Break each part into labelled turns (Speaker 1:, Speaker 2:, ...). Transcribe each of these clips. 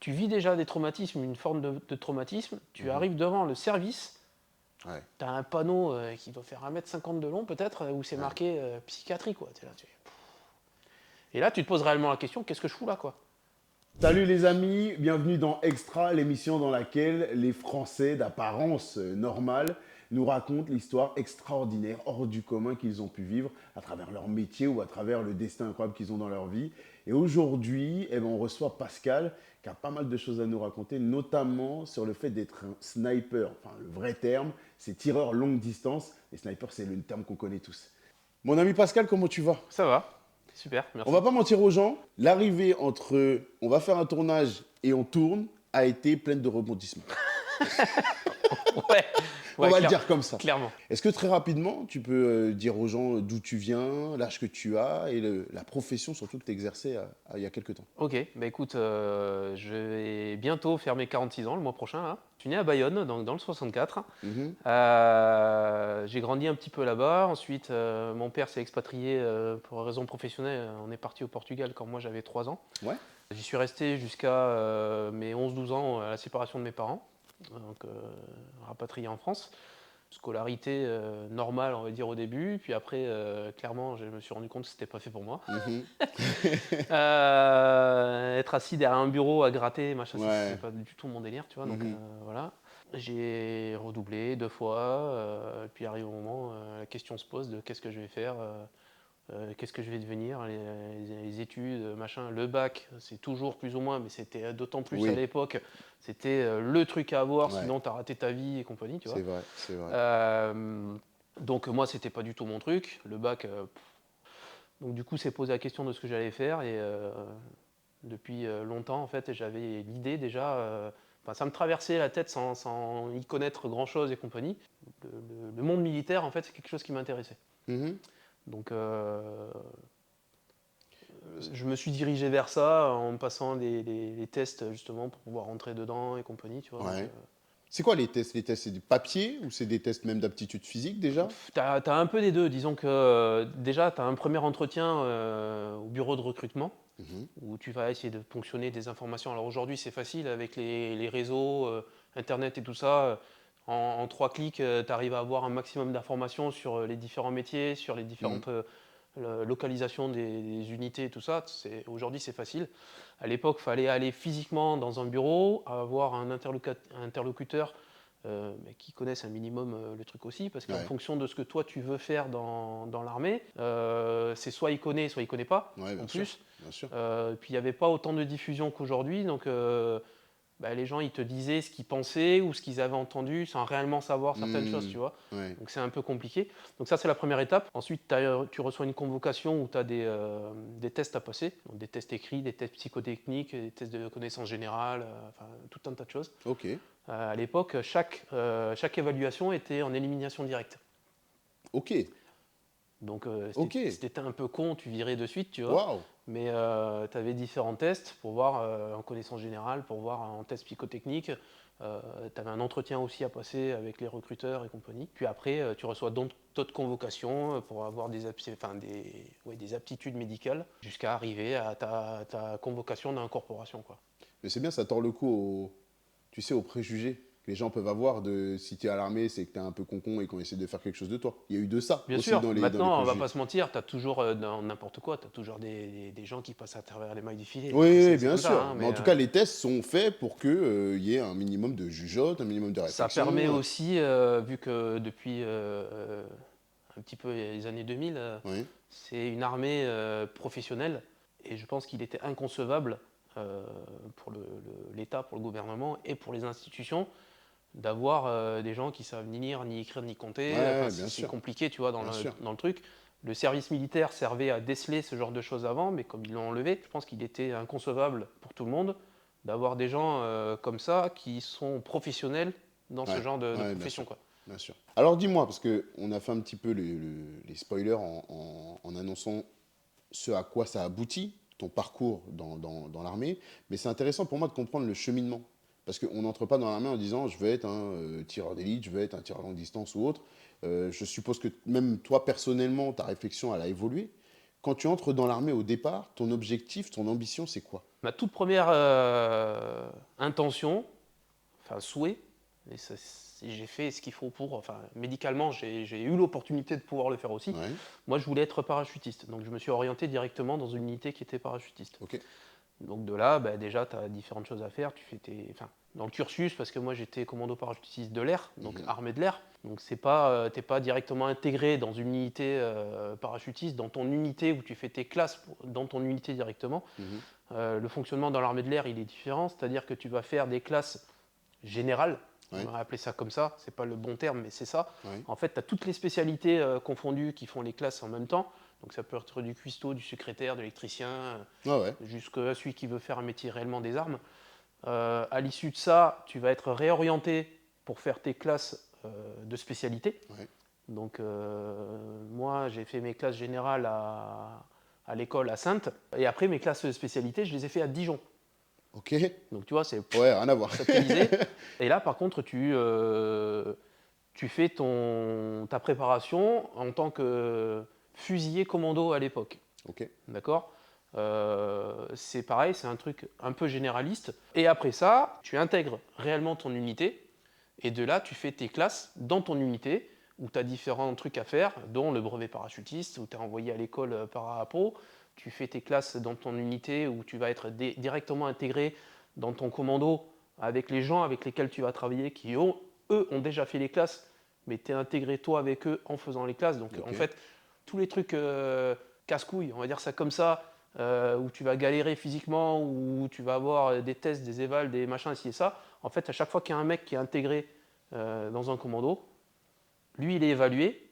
Speaker 1: tu vis déjà des traumatismes, une forme de traumatisme, tu arrives devant le service,
Speaker 2: Ouais.
Speaker 1: tu as un panneau qui doit faire 1,50 m de long peut-être, où c'est marqué psychiatrie, quoi. T'es là, et là, tu te poses réellement la question, qu'est-ce que je fous là, quoi?
Speaker 2: Salut les amis, bienvenue dans Extra, l'émission dans laquelle les Français d'apparence normale nous racontent l'histoire extraordinaire, hors du commun qu'ils ont pu vivre à travers leur métier ou à travers le destin incroyable qu'ils ont dans leur vie. Et aujourd'hui, on reçoit Pascal qui a pas mal de choses à nous raconter, notamment sur le fait d'être un sniper. Enfin, le vrai terme, c'est tireur longue distance. Les snipers, c'est le terme qu'on connaît tous. Mon ami Pascal, comment tu vas?
Speaker 1: Ça va, super,
Speaker 2: On
Speaker 1: merci.
Speaker 2: va pas mentir aux gens, l'arrivée entre on va faire un tournage et on tourne a été pleine de rebondissements.
Speaker 1: Ouais,
Speaker 2: On va le
Speaker 1: clair,
Speaker 2: dire comme ça.
Speaker 1: clairement.
Speaker 2: Est-ce que très rapidement, tu peux dire aux gens d'où tu viens, l'âge que tu as et la profession surtout que tu exerçais il y a quelques temps?
Speaker 1: Ok, bah écoute, je vais bientôt faire mes 46 ans le mois prochain, là. Je suis né à Bayonne, dans le 64.
Speaker 2: Mhm.
Speaker 1: J'ai grandi un petit peu là-bas. Ensuite, mon père s'est expatrié pour raison professionnelle. On est parti au Portugal quand moi j'avais 3 ans.
Speaker 2: Ouais.
Speaker 1: J'y suis resté jusqu'à mes 11-12 ans à la séparation de mes parents, donc rapatrié en France. Scolarité normale, on va dire, au début. Puis après, clairement, je me suis rendu compte que c'était pas fait pour moi.
Speaker 2: Mhm.
Speaker 1: Être assis derrière un bureau à gratter, machin,
Speaker 2: Ouais.
Speaker 1: c'est pas du tout mon délire, tu vois. Donc
Speaker 2: Mhm.
Speaker 1: voilà. J'ai redoublé 2 fois. Puis arrive au moment, la question se pose de qu'est-ce que je vais faire. Qu'est-ce que je vais devenir, les études, machin. Le bac, c'est toujours plus ou moins, mais c'était d'autant plus à
Speaker 2: Oui.
Speaker 1: l'époque, c'était le truc à avoir,
Speaker 2: Ouais.
Speaker 1: sinon t'as raté ta vie et compagnie, tu vois.
Speaker 2: C'est vrai, c'est vrai.
Speaker 1: Donc moi, c'était pas du tout mon truc, le bac. Donc du coup, c'est posé la question de ce que j'allais faire, et depuis longtemps, en fait, j'avais l'idée déjà. Enfin, ça me traversait la tête sans y connaître grand-chose et compagnie. Le monde militaire, en fait, c'est quelque chose qui m'intéressait.
Speaker 2: Mhm.
Speaker 1: Donc je me suis dirigé vers ça en passant les tests justement pour pouvoir rentrer dedans et compagnie, tu vois. Donc,
Speaker 2: Ouais. C'est quoi les tests? Les tests, c'est du papier ou c'est des tests même d'aptitude physique déjà?
Speaker 1: t'as un peu des deux. Disons que déjà, tu as un premier entretien au bureau de recrutement
Speaker 2: Mhm.
Speaker 1: où tu vas essayer de ponctionner des informations. Alors aujourd'hui, c'est facile avec les réseaux, Internet et tout ça. En 3 clics, tu arrives à avoir un maximum d'informations sur les différents métiers, sur les
Speaker 2: Mhm.
Speaker 1: différentes localisations des unités et tout ça. Aujourd'hui, c'est facile. À l'époque, il fallait aller physiquement dans un bureau, avoir un interlocuteur qui connaissent un minimum le truc aussi, parce qu'en
Speaker 2: Ouais.
Speaker 1: fonction de ce que toi tu veux faire dans l'armée, c'est soit il connaît pas,
Speaker 2: Ouais,
Speaker 1: en
Speaker 2: bien sûr.
Speaker 1: plus.
Speaker 2: Bien sûr.
Speaker 1: Puis il n'y avait pas autant de diffusion qu'aujourd'hui, donc les gens ils te disaient ce qu'ils pensaient ou ce qu'ils avaient entendu sans réellement savoir certaines choses, tu
Speaker 2: Mhm.
Speaker 1: vois.
Speaker 2: Ouais.
Speaker 1: Donc c'est un peu compliqué. Donc ça c'est la première étape. Ensuite tu reçois une convocation où tu as des tests à passer, donc des tests écrits, des tests psychotechniques, des tests de connaissances générales, enfin tout un tas de choses.
Speaker 2: Ok.
Speaker 1: À l'époque, chaque évaluation était en élimination directe.
Speaker 2: Ok.
Speaker 1: Donc
Speaker 2: Ok.
Speaker 1: si t'étais un peu con, tu virais de suite, tu vois.
Speaker 2: Waouh.
Speaker 1: Mais tu avais différents tests pour voir en connaissance générale, pour voir en test psychotechnique. Tu avais un entretien aussi à passer avec les recruteurs et compagnie. Puis après, tu reçois d'autres convocations pour avoir des aptitudes médicales jusqu'à arriver à ta convocation d'incorporation, quoi.
Speaker 2: Mais c'est bien, ça tord le cou tu sais, aux préjugés que les gens peuvent avoir de si tu es à l'armée, c'est que tu es un peu con et qu'on essaie de faire quelque chose de toi. Il y a eu de ça
Speaker 1: Bien
Speaker 2: aussi
Speaker 1: sûr,
Speaker 2: dans les
Speaker 1: maintenant, on va
Speaker 2: préjugés.
Speaker 1: pas se mentir, tu as toujours, dans n'importe quoi, tu as toujours des gens qui passent à travers les mailles du filet.
Speaker 2: Oui,
Speaker 1: Après,
Speaker 2: oui,
Speaker 1: c'est
Speaker 2: bien
Speaker 1: comme ça,
Speaker 2: sûr.
Speaker 1: hein,
Speaker 2: Mais
Speaker 1: mais
Speaker 2: en tout cas, les tests sont faits pour qu'il y ait un minimum de jugeote, un minimum de
Speaker 1: ça permet
Speaker 2: réflexion.
Speaker 1: aussi, vu que depuis un petit peu les années 2000,
Speaker 2: Oui.
Speaker 1: c'est une armée professionnelle, et je pense qu'il était inconcevable pour l'État, pour le gouvernement et pour les institutions d'avoir des gens qui savent ni lire, ni écrire, ni compter. Enfin,
Speaker 2: Ouais, bien
Speaker 1: c'est
Speaker 2: sûr.
Speaker 1: compliqué, tu vois,
Speaker 2: Bien sûr.
Speaker 1: dans le truc. Le service militaire servait à déceler ce genre de choses avant, mais comme ils l'ont enlevé, je pense qu'il était inconcevable pour tout le monde d'avoir des gens comme ça qui sont professionnels dans ce
Speaker 2: Ouais,
Speaker 1: genre de
Speaker 2: ouais, bien
Speaker 1: profession,
Speaker 2: sûr.
Speaker 1: quoi.
Speaker 2: Bien sûr. Alors dis-moi, parce qu'on a fait un petit peu les spoilers en annonçant ce à quoi ça aboutit, ton parcours dans l'armée, mais c'est intéressant pour moi de comprendre le cheminement. Parce qu'on n'entre pas dans l'armée en disant je vais être un tireur d'élite, je vais être un tireur longue distance ou autre. Je suppose que même toi personnellement, ta réflexion elle a évolué. Quand tu entres dans l'armée au départ, ton objectif, ton ambition, c'est quoi?
Speaker 1: Ma toute première intention, enfin souhait, et j'ai fait ce qu'il faut pour, enfin médicalement j'ai eu l'opportunité de pouvoir le faire aussi.
Speaker 2: Ouais.
Speaker 1: Moi je voulais être parachutiste, donc je me suis orienté directement dans une unité qui était parachutiste.
Speaker 2: Ok.
Speaker 1: Donc de là, déjà tu as différentes choses à faire, tu fais enfin, dans le cursus, parce que moi j'étais commando parachutiste de l'air, donc armée de l'air, donc c'est pas, t'es pas directement intégré dans une unité parachutiste, dans ton unité où tu fais tes classes dans ton unité directement.
Speaker 2: Mhm.
Speaker 1: Le fonctionnement dans l'armée de l'air il est différent, c'est-à-dire que tu vas faire des classes générales, on
Speaker 2: Ouais.
Speaker 1: va appeler ça comme ça, c'est pas le bon terme mais c'est ça.
Speaker 2: Ouais.
Speaker 1: En fait tu as toutes les spécialités confondues qui font les classes en même temps, donc ça peut être du cuistot, du secrétaire, de l'électricien,
Speaker 2: Ah ouais.
Speaker 1: jusqu'à celui qui veut faire un métier réellement des armes. À l'issue de ça, tu vas être réorienté pour faire tes classes de spécialité.
Speaker 2: Ouais.
Speaker 1: Donc moi, j'ai fait mes classes générales à l'école à Saintes. Et après, mes classes de spécialité, je les ai fait à Dijon.
Speaker 2: Ok.
Speaker 1: Donc tu vois, c'est
Speaker 2: Ouais, rien à voir.
Speaker 1: satellisé. Et là, par contre, tu fais ta préparation en tant que fusilier commando à l'époque.
Speaker 2: Ok.
Speaker 1: D'accord. C'est pareil, c'est un truc un peu généraliste. Et après ça, tu intègres réellement ton unité. Et de là, tu fais tes classes dans ton unité, où tu as différents trucs à faire, dont le brevet parachutiste, où tu es envoyé à l'école para-apo. Tu fais tes classes dans ton unité, où tu vas être directement intégré dans ton commando avec les gens avec lesquels tu vas travailler, qui eux ont déjà fait les classes, mais tu es intégré toi avec eux en faisant les classes. Donc
Speaker 2: Ok.
Speaker 1: en fait, tous les trucs casse-couilles, on va dire ça comme ça, où tu vas galérer physiquement, où tu vas avoir des tests, des évals, des machins, ci et ça. En fait, à chaque fois qu'il y a un mec qui est intégré dans un commando, lui, il est évalué,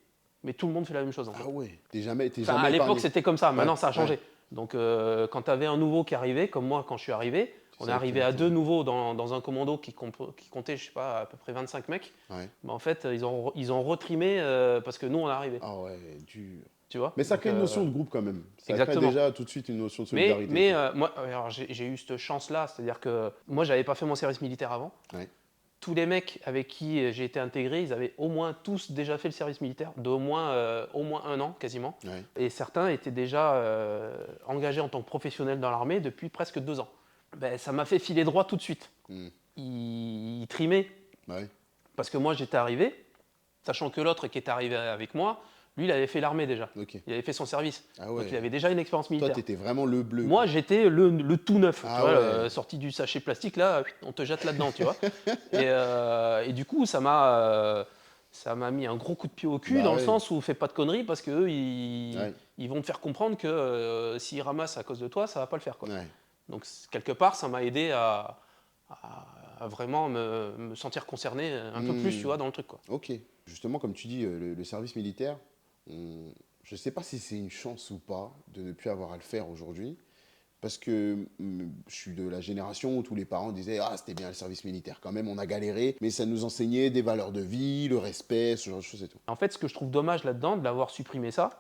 Speaker 1: mais tout le monde fait la même chose en fait.
Speaker 2: Ah ouais. T'es
Speaker 1: Enfin,
Speaker 2: jamais
Speaker 1: à l'époque,
Speaker 2: épargné.
Speaker 1: c'était comme ça.
Speaker 2: Ouais.
Speaker 1: Maintenant, ça a
Speaker 2: Ouais.
Speaker 1: changé. Donc, quand tu avais un nouveau qui arrivait, comme moi quand je suis arrivé,
Speaker 2: Tu
Speaker 1: on est
Speaker 2: savais que
Speaker 1: arrivé à
Speaker 2: t'étais-
Speaker 1: 2 nouveaux dans un commando qui comptait, je sais pas, à peu près 25 mecs.
Speaker 2: Ouais.
Speaker 1: Mais en fait, ils ont retrimé parce que nous, on est arrivé.
Speaker 2: Ah ouais, dur.
Speaker 1: Tu vois.
Speaker 2: Mais ça
Speaker 1: Donc,
Speaker 2: crée une notion de groupe quand même. Ça crée
Speaker 1: exactement.
Speaker 2: déjà tout de suite une notion de
Speaker 1: Mais,
Speaker 2: solidarité et
Speaker 1: mais
Speaker 2: tout.
Speaker 1: moi, alors, j'ai eu cette chance-là, c'est-à-dire que moi, j'avais pas fait mon service militaire avant.
Speaker 2: Ouais.
Speaker 1: Tous les mecs avec qui j'ai été intégré, ils avaient au moins tous déjà fait le service militaire, au moins 1 an quasiment.
Speaker 2: Ouais.
Speaker 1: Et certains étaient déjà engagés en tant que professionnels dans l'armée depuis presque 2 ans. Ben, ça m'a fait filer droit tout de suite.
Speaker 2: Hmm.
Speaker 1: Ils trimaient,
Speaker 2: Ouais.
Speaker 1: parce que moi j'étais arrivé, sachant que l'autre qui était arrivé avec moi, lui il avait fait l'armée déjà.
Speaker 2: Ok.
Speaker 1: Il avait fait son service.
Speaker 2: Ah
Speaker 1: Donc
Speaker 2: ouais.
Speaker 1: il avait déjà une expérience
Speaker 2: Toi,
Speaker 1: militaire.
Speaker 2: t'étais vraiment le bleu.
Speaker 1: Moi,
Speaker 2: Quoi.
Speaker 1: j'étais le tout neuf,
Speaker 2: Ah
Speaker 1: tu vois,
Speaker 2: ouais.
Speaker 1: sorti du sachet plastique, là, on te jette là-dedans, tu vois. Et du coup, ça m'a mis un gros coup de pied au cul,
Speaker 2: Bah
Speaker 1: dans le
Speaker 2: ouais.
Speaker 1: sens où fais pas de conneries, parce qu'eux,
Speaker 2: Ouais.
Speaker 1: ils vont te faire comprendre que s'ils ramassent à cause de toi, ça va pas le faire, quoi.
Speaker 2: Ouais.
Speaker 1: Donc, quelque part, ça m'a aidé à vraiment me sentir concerné un peu plus, tu vois, dans le truc, quoi.
Speaker 2: Ok. Justement, comme tu dis, le service militaire, je ne sais pas si c'est une chance ou pas de ne plus avoir à le faire aujourd'hui. Parce que je suis de la génération où tous les parents disaient ah, c'était bien le service militaire. Quand même, on a galéré, mais ça nous enseignait des valeurs de vie, le respect, ce genre de choses et tout.
Speaker 1: En fait, ce que je trouve dommage là-dedans, de l'avoir supprimé ça,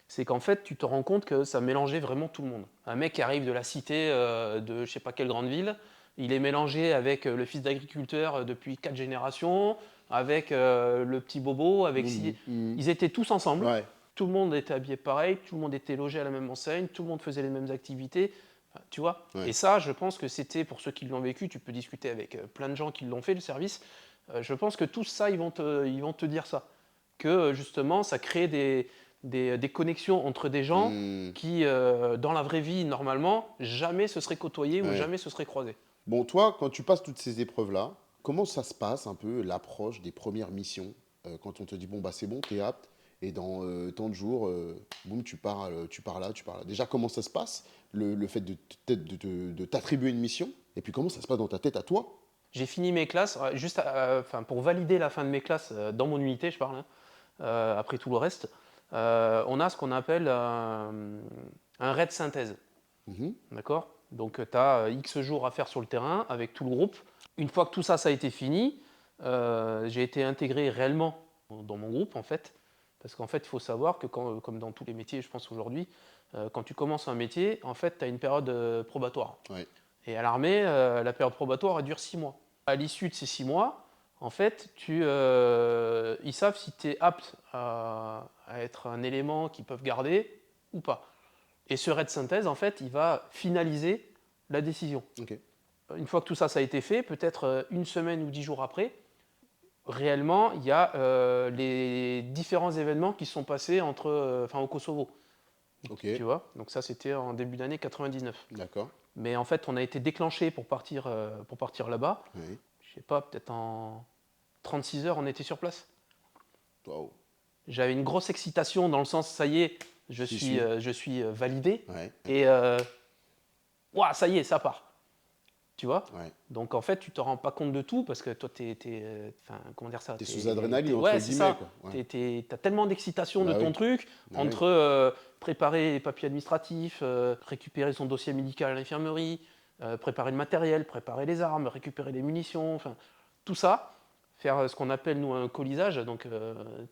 Speaker 1: c'est qu'en fait, tu te rends compte que ça mélangeait vraiment tout le monde. Un mec qui arrive de la cité de je sais pas quelle grande ville, il est mélangé avec le fils d'agriculteur depuis 4 générations, avec le petit bobo, ils étaient tous ensemble.
Speaker 2: Ouais.
Speaker 1: Tout le monde était habillé pareil, tout le monde était logé à la même enseigne, tout le monde faisait les mêmes activités. Enfin, tu vois.
Speaker 2: Ouais.
Speaker 1: Et ça, je pense que c'était, pour ceux qui l'ont vécu, tu peux discuter avec plein de gens qui l'ont fait, le service. Je pense que tous ça, ils vont te dire ça. Que justement, ça crée des connexions entre des gens qui, dans la vraie vie, normalement, jamais se seraient côtoyés ou
Speaker 2: Ouais.
Speaker 1: jamais se seraient croisés.
Speaker 2: Bon, toi, quand tu passes toutes ces épreuves-là, comment ça se passe un peu l'approche des premières missions quand on te dit bon, bah c'est bon, t'es apte, et dans tant de jours, boum, tu pars là, tu pars là. Déjà, comment ça se passe, le fait de t'attribuer une mission, et puis comment ça se passe dans ta tête à toi?
Speaker 1: J'ai fini mes classes, juste pour valider la fin de mes classes dans mon unité, je parle, hein, après tout le reste, on a ce qu'on appelle un raid synthèse.
Speaker 2: Mhm.
Speaker 1: D'accord. Donc tu as X jours à faire sur le terrain avec tout le groupe. Une fois que tout ça, ça a été fini, j'ai été intégré réellement dans mon groupe en fait. Parce qu'en fait, il faut savoir que comme dans tous les métiers, je pense aujourd'hui, quand tu commences un métier, en fait, tu as une période probatoire.
Speaker 2: Ouais.
Speaker 1: Et à l'armée, la période probatoire, elle dure 6 mois. À l'issue de ces 6 mois, en fait, ils savent si tu es apte à être un élément qu'ils peuvent garder ou pas. Et ce raid synthèse, en fait, il va finaliser la décision.
Speaker 2: Ok.
Speaker 1: Une fois que tout ça, ça a été fait, peut-être une semaine ou 10 jours après, réellement, il y a les différents événements qui se sont passés au Kosovo.
Speaker 2: Ok,
Speaker 1: Tu vois, donc ça c'était en début d'année 99.
Speaker 2: d'accord.
Speaker 1: Mais en fait, on a été déclenché pour partir là-bas.
Speaker 2: Oui.
Speaker 1: Je sais pas, peut-être en 36 heures, on était sur place.
Speaker 2: Waouh.
Speaker 1: J'avais une grosse excitation dans le sens, ça y est,
Speaker 2: J'y suis.
Speaker 1: je suis validé.
Speaker 2: Ouais,
Speaker 1: Et ouah, ça y est, ça part. Tu vois.
Speaker 2: ouais.
Speaker 1: Donc en fait, tu te rends pas compte de tout parce que toi, comment dire ça,
Speaker 2: T'es sous adrénaline, entre
Speaker 1: ouais, c'est
Speaker 2: guillemets,
Speaker 1: ça.
Speaker 2: quoi. Ouais.
Speaker 1: T'as tellement d'excitation de
Speaker 2: Bah
Speaker 1: ton
Speaker 2: oui.
Speaker 1: truc
Speaker 2: Bah oui.
Speaker 1: entre préparer les papiers administratifs, récupérer son dossier médical à l'infirmerie, préparer le matériel, préparer les armes, récupérer les munitions, enfin tout ça. Faire ce qu'on appelle nous un colisage, donc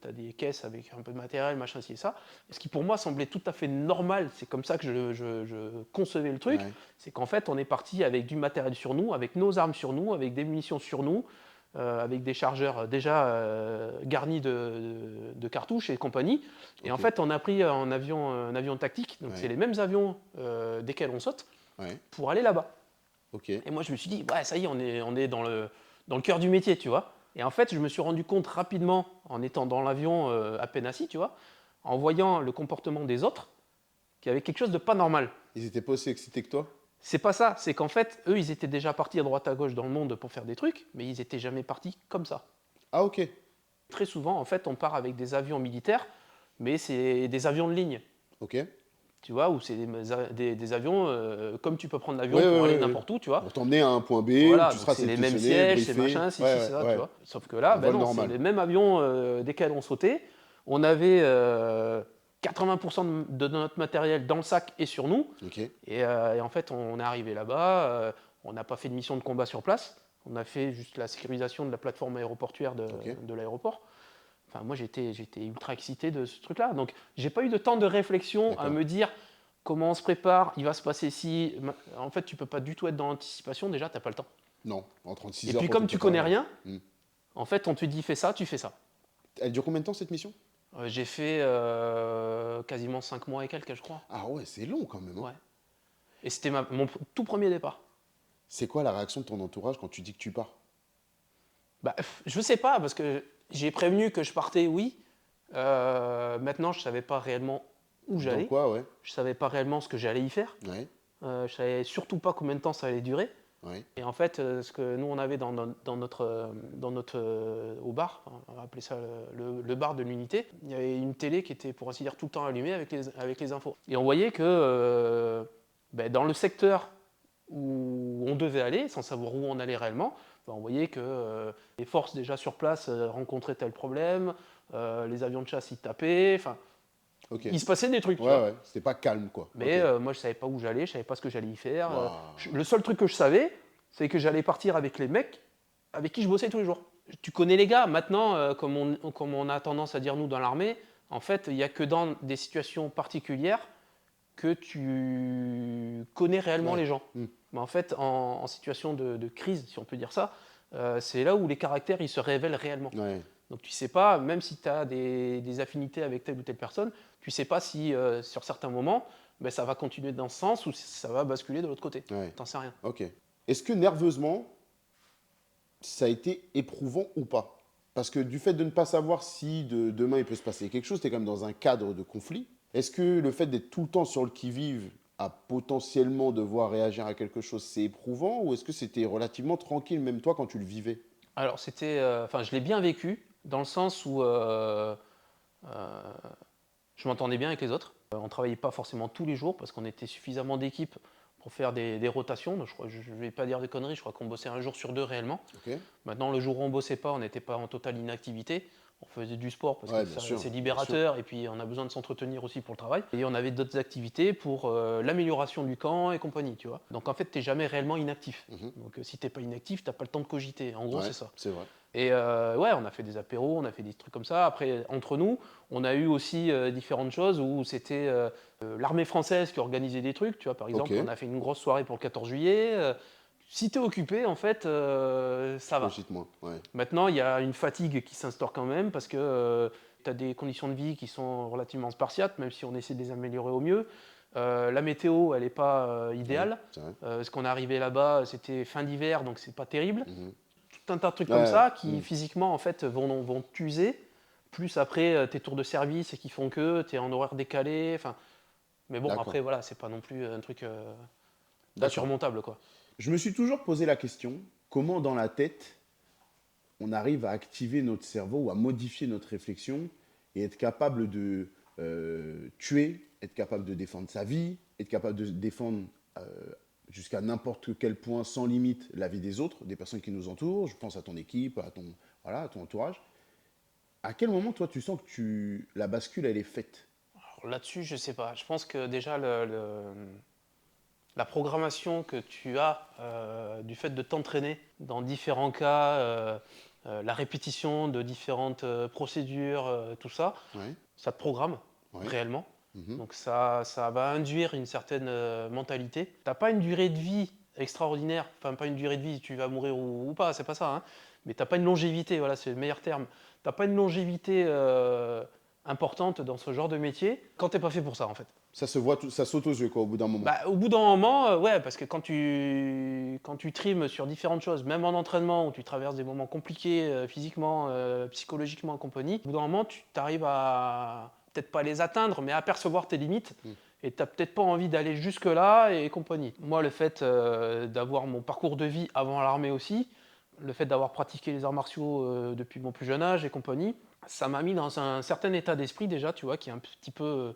Speaker 1: tu as des caisses avec un peu de matériel, machin, ci et ça. Ce qui pour moi semblait tout à fait normal, c'est comme ça que je concevais le truc,
Speaker 2: Ouais.
Speaker 1: c'est qu'en fait on est parti avec du matériel sur nous, avec nos armes sur nous, avec des munitions sur nous, avec des chargeurs déjà garnis de cartouches et compagnie. Et en
Speaker 2: Ok.
Speaker 1: fait on a pris un avion tactique, donc
Speaker 2: Ouais.
Speaker 1: c'est les mêmes avions desquels on saute,
Speaker 2: Ouais.
Speaker 1: pour aller là-bas.
Speaker 2: Ok.
Speaker 1: Et moi je me suis dit, ouais ça y est, on est dans le cœur du métier, tu vois. Et en fait, je me suis rendu compte rapidement, en étant dans l'avion à peine assis, tu vois, en voyant le comportement des autres, qu'il y avait quelque chose de pas normal.
Speaker 2: Ils étaient pas aussi excités que toi?
Speaker 1: C'est pas ça, c'est qu'en fait, eux, ils étaient déjà partis à droite à gauche dans le monde pour faire des trucs, mais ils étaient jamais partis comme ça.
Speaker 2: Ah, ok.
Speaker 1: Très souvent, en fait, on part avec des avions militaires, mais c'est des avions de ligne,
Speaker 2: Ok.
Speaker 1: tu vois, ou c'est des avions comme tu peux prendre l'avion
Speaker 2: Ouais, ouais,
Speaker 1: pour aller
Speaker 2: ouais, ouais.
Speaker 1: n'importe où, tu vois.
Speaker 2: Pour t'emmener à un point B où
Speaker 1: Voilà,
Speaker 2: tu
Speaker 1: donc
Speaker 2: seras
Speaker 1: c'est les mêmes
Speaker 2: réceptionné,
Speaker 1: sièges, c'est
Speaker 2: briefé.
Speaker 1: machin, si,
Speaker 2: Ouais,
Speaker 1: ça,
Speaker 2: ouais,
Speaker 1: tu
Speaker 2: ouais.
Speaker 1: vois. Sauf que là,
Speaker 2: Un
Speaker 1: ben
Speaker 2: vol
Speaker 1: non, c'est
Speaker 2: normal.
Speaker 1: les mêmes avions desquels on sautait. On avait 80% de notre matériel dans le sac et sur nous.
Speaker 2: Ok.
Speaker 1: Et en fait, on est arrivé là-bas, on n'a pas fait de mission de combat sur place. On a fait juste la sécurisation de la plateforme aéroportuaire
Speaker 2: Ok.
Speaker 1: de l'aéroport. Enfin, moi, j'étais ultra excité de ce truc-là. Donc, j'ai pas eu de temps de réflexion à
Speaker 2: D'accord.
Speaker 1: me dire comment on se prépare, il va se passer ci. En fait, tu peux pas du tout être dans l'anticipation. Déjà, t'as pas le temps.
Speaker 2: Non, en
Speaker 1: Et
Speaker 2: 36 heures
Speaker 1: puis,
Speaker 2: pour te
Speaker 1: comme tu connais
Speaker 2: préparer.
Speaker 1: rien,
Speaker 2: Hmm.
Speaker 1: en fait, on te dit fais ça, tu fais ça.
Speaker 2: Elle dure combien de temps cette mission?
Speaker 1: J'ai fait quasiment 5 mois et quelques, je crois.
Speaker 2: Ah ouais, c'est long quand même, hein.
Speaker 1: Ouais. Et c'était mon tout premier départ.
Speaker 2: C'est quoi la réaction de ton entourage quand tu dis que tu pars?
Speaker 1: Bah, je sais pas, parce que j'ai prévenu que je partais, oui. Maintenant, je savais pas réellement où
Speaker 2: Dans
Speaker 1: j'allais.
Speaker 2: quoi, ouais.
Speaker 1: Je savais pas réellement ce que j'allais y faire.
Speaker 2: Ouais,
Speaker 1: Je savais surtout pas combien de temps ça allait durer.
Speaker 2: ouais.
Speaker 1: Et en fait, ce que nous on avait au bar, enfin, on va appeler ça le bar de l'unité, il y avait une télé qui était pour ainsi dire tout le temps allumée avec les infos. Et on voyait que ben, dans le secteur où on devait aller, sans savoir où on allait réellement, ben, on voyait que les forces déjà sur place rencontraient tel problème, les avions de chasse y tapaient, enfin,
Speaker 2: Ok.
Speaker 1: il se passait des trucs, tu
Speaker 2: Ouais,
Speaker 1: vois.
Speaker 2: ouais. C'était pas calme, quoi.
Speaker 1: Mais
Speaker 2: Ok.
Speaker 1: moi, je savais pas où j'allais, je savais pas ce que j'allais y faire.
Speaker 2: Waouh.
Speaker 1: Le seul truc que je savais, c'est que j'allais partir avec les mecs avec qui je bossais tous les jours. Tu connais les gars, maintenant, comme on a tendance à dire nous dans l'armée, en fait, il n'y a que dans des situations particulières que tu connais réellement
Speaker 2: Ouais.
Speaker 1: les gens.
Speaker 2: Hmm.
Speaker 1: Mais en fait, en situation de crise, si on peut dire ça, c'est là où les caractères ils se révèlent réellement.
Speaker 2: Ouais.
Speaker 1: Donc tu sais pas, même si tu as des affinités avec telle ou telle personne, tu sais pas si sur certains moments, ben, ça va continuer dans ce sens ou si ça va basculer de l'autre côté.
Speaker 2: Ouais.
Speaker 1: T'en sais rien.
Speaker 2: Ok. Est-ce que nerveusement, ça a été éprouvant ou pas? Parce que du fait de ne pas savoir si demain il peut se passer quelque chose, tu es quand même dans un cadre de conflit. Est-ce que le fait d'être tout le temps sur le qui-vive à potentiellement devoir réagir à quelque chose, c'est éprouvant ou est-ce que c'était relativement tranquille, même toi, quand tu le vivais?
Speaker 1: Alors c'était, enfin je l'ai bien vécu dans le sens où euh, je m'entendais bien avec les autres. On travaillait pas forcément tous les jours parce qu'on était suffisamment d'équipes pour faire des rotations. Donc, je ne vais pas dire des conneries, je crois qu'on bossait un jour sur deux réellement.
Speaker 2: Ok.
Speaker 1: Maintenant, le jour où on bossait pas, on n'était pas en totale inactivité. On faisait du sport parce
Speaker 2: Ouais,
Speaker 1: que
Speaker 2: bien sûr,
Speaker 1: c'est
Speaker 2: bien sûr.
Speaker 1: libérateur et puis on a besoin de s'entretenir aussi pour le travail. Et on avait d'autres activités pour l'amélioration du camp et compagnie, tu vois. Donc en fait, tu n'es jamais réellement inactif.
Speaker 2: Mhm.
Speaker 1: Donc si tu n'es pas inactif, tu n'as pas le temps de cogiter. En gros,
Speaker 2: Ouais,
Speaker 1: c'est ça.
Speaker 2: c'est vrai.
Speaker 1: Et ouais, on a fait des apéros, on a fait des trucs comme ça. Après, entre nous, on a eu aussi différentes choses où c'était l'armée française qui organisait des trucs. Tu vois, par
Speaker 2: Ok.
Speaker 1: exemple, on a fait une grosse soirée pour le 14 juillet. Si tu es occupé, en fait, ça va.
Speaker 2: Cogite moins. Ouais.
Speaker 1: Maintenant, il y a une fatigue qui s'instaure quand même parce que tu as des conditions de vie qui sont relativement spartiates, même si on essaie de les améliorer au mieux. La météo, elle n'est pas idéale.
Speaker 2: c'est vrai.
Speaker 1: Parce qu'on est arrivé là-bas, c'était fin d'hiver, donc c'est pas terrible.
Speaker 2: Mhm.
Speaker 1: Tout un tas de trucs comme
Speaker 2: Ouais,
Speaker 1: ça qui
Speaker 2: mhm.
Speaker 1: physiquement en fait vont t'user. Plus après tes tours de service qui font que tu es en horaire décalé. Enfin, mais bon,
Speaker 2: D'accord.
Speaker 1: après voilà, c'est pas non plus un truc
Speaker 2: D'accord.
Speaker 1: insurmontable quoi.
Speaker 2: Je me suis toujours posé la question, comment dans la tête on arrive à activer notre cerveau ou à modifier notre réflexion et être capable de tuer, être capable de défendre sa vie, être capable de défendre euh, jusqu'à n'importe quel point, sans limite, la vie des autres, des personnes qui nous entourent. Je pense à ton équipe, voilà, à ton entourage. À quel moment, toi, tu sens que la bascule, elle est faite?
Speaker 1: Alors là-dessus, je sais pas. Je pense que déjà la programmation que tu as du fait de t'entraîner dans différents cas, la répétition de différentes procédures, tout ça,
Speaker 2: Ouais,
Speaker 1: ça te programme
Speaker 2: ouais.
Speaker 1: réellement.
Speaker 2: Mhm.
Speaker 1: Donc ça va induire une certaine mentalité. Tu n'as pas une durée de vie extraordinaire, enfin pas une durée de vie, tu vas mourir ou pas, c'est pas ça, hein. Mais tu n'as pas une longévité, voilà, c'est le meilleur terme. Tu n'as pas une longévité importante dans ce genre de métier quand tu n'es pas fait pour ça en fait.
Speaker 2: Ça se voit, ça saute aux yeux, quoi, au bout d'un moment.
Speaker 1: Bah, au bout d'un moment, ouais, parce que quand tu trimes sur différentes choses, même en entraînement où tu traverses des moments compliqués physiquement, psychologiquement et compagnie, au bout d'un moment, tu arrives à peut-être pas les atteindre, mais à percevoir tes limites.
Speaker 2: Mm.
Speaker 1: Et tu n'as peut-être pas envie d'aller jusque-là et compagnie. Moi, le fait d'avoir mon parcours de vie avant l'armée aussi, le fait d'avoir pratiqué les arts martiaux depuis mon plus jeune âge et compagnie, ça m'a mis dans un certain état d'esprit déjà, tu vois, qui est un petit peu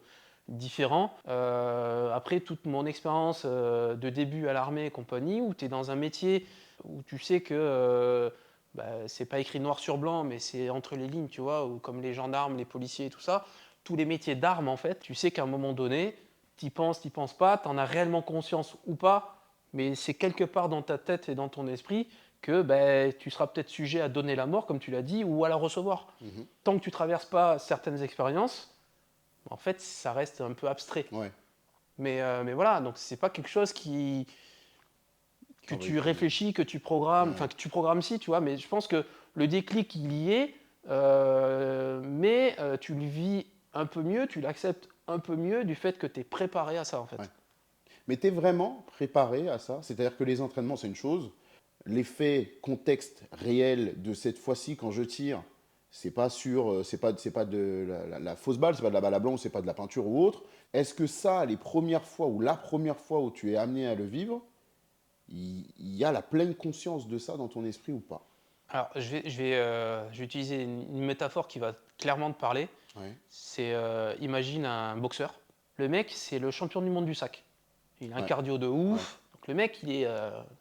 Speaker 1: différent. Après toute mon expérience de début à l'armée et compagnie, où tu es dans un métier où tu sais que bah, c'est pas écrit noir sur blanc, mais c'est entre les lignes, tu vois, ou comme les gendarmes, les policiers et tout ça, tous les métiers d'armes, en fait, tu sais qu'à un moment donné, t'y penses pas, t'en as réellement conscience ou pas, mais c'est quelque part dans ta tête et dans ton esprit que ben, tu seras peut-être sujet à donner la mort, comme tu l'as dit, ou à la recevoir.
Speaker 2: Mhm.
Speaker 1: Tant que tu traverses pas certaines expériences, en fait, ça reste un peu abstrait.
Speaker 2: Ouais.
Speaker 1: Mais voilà, donc c'est pas quelque chose que
Speaker 2: Aurait
Speaker 1: tu
Speaker 2: été.
Speaker 1: réfléchis, que tu programmes, enfin
Speaker 2: Ouais.
Speaker 1: que tu programmes si, tu vois, mais je pense que le déclic, il y est, mais tu le vis un peu mieux, tu l'acceptes un peu mieux du fait que tu es préparé à ça, en fait.
Speaker 2: Ouais. Mais tu es vraiment préparé à ça? C'est-à-dire que les entraînements, c'est une chose. L'effet contexte réel de cette fois-ci, quand je tire, c'est pas de la fausse balle, c'est pas de la balle à blanc, c'est pas de la peinture ou autre. Est-ce que ça, les premières fois ou la première fois où tu es amené à le vivre, il y a la pleine conscience de ça dans ton esprit ou pas?
Speaker 1: Alors, je vais utiliser une métaphore qui va clairement te parler.
Speaker 2: Ouais,
Speaker 1: C'est, imagine un boxeur. Le mec, c'est le champion du monde du sac. Il a un
Speaker 2: ouais,
Speaker 1: cardio de
Speaker 2: ouais.
Speaker 1: ouf. Donc le mec,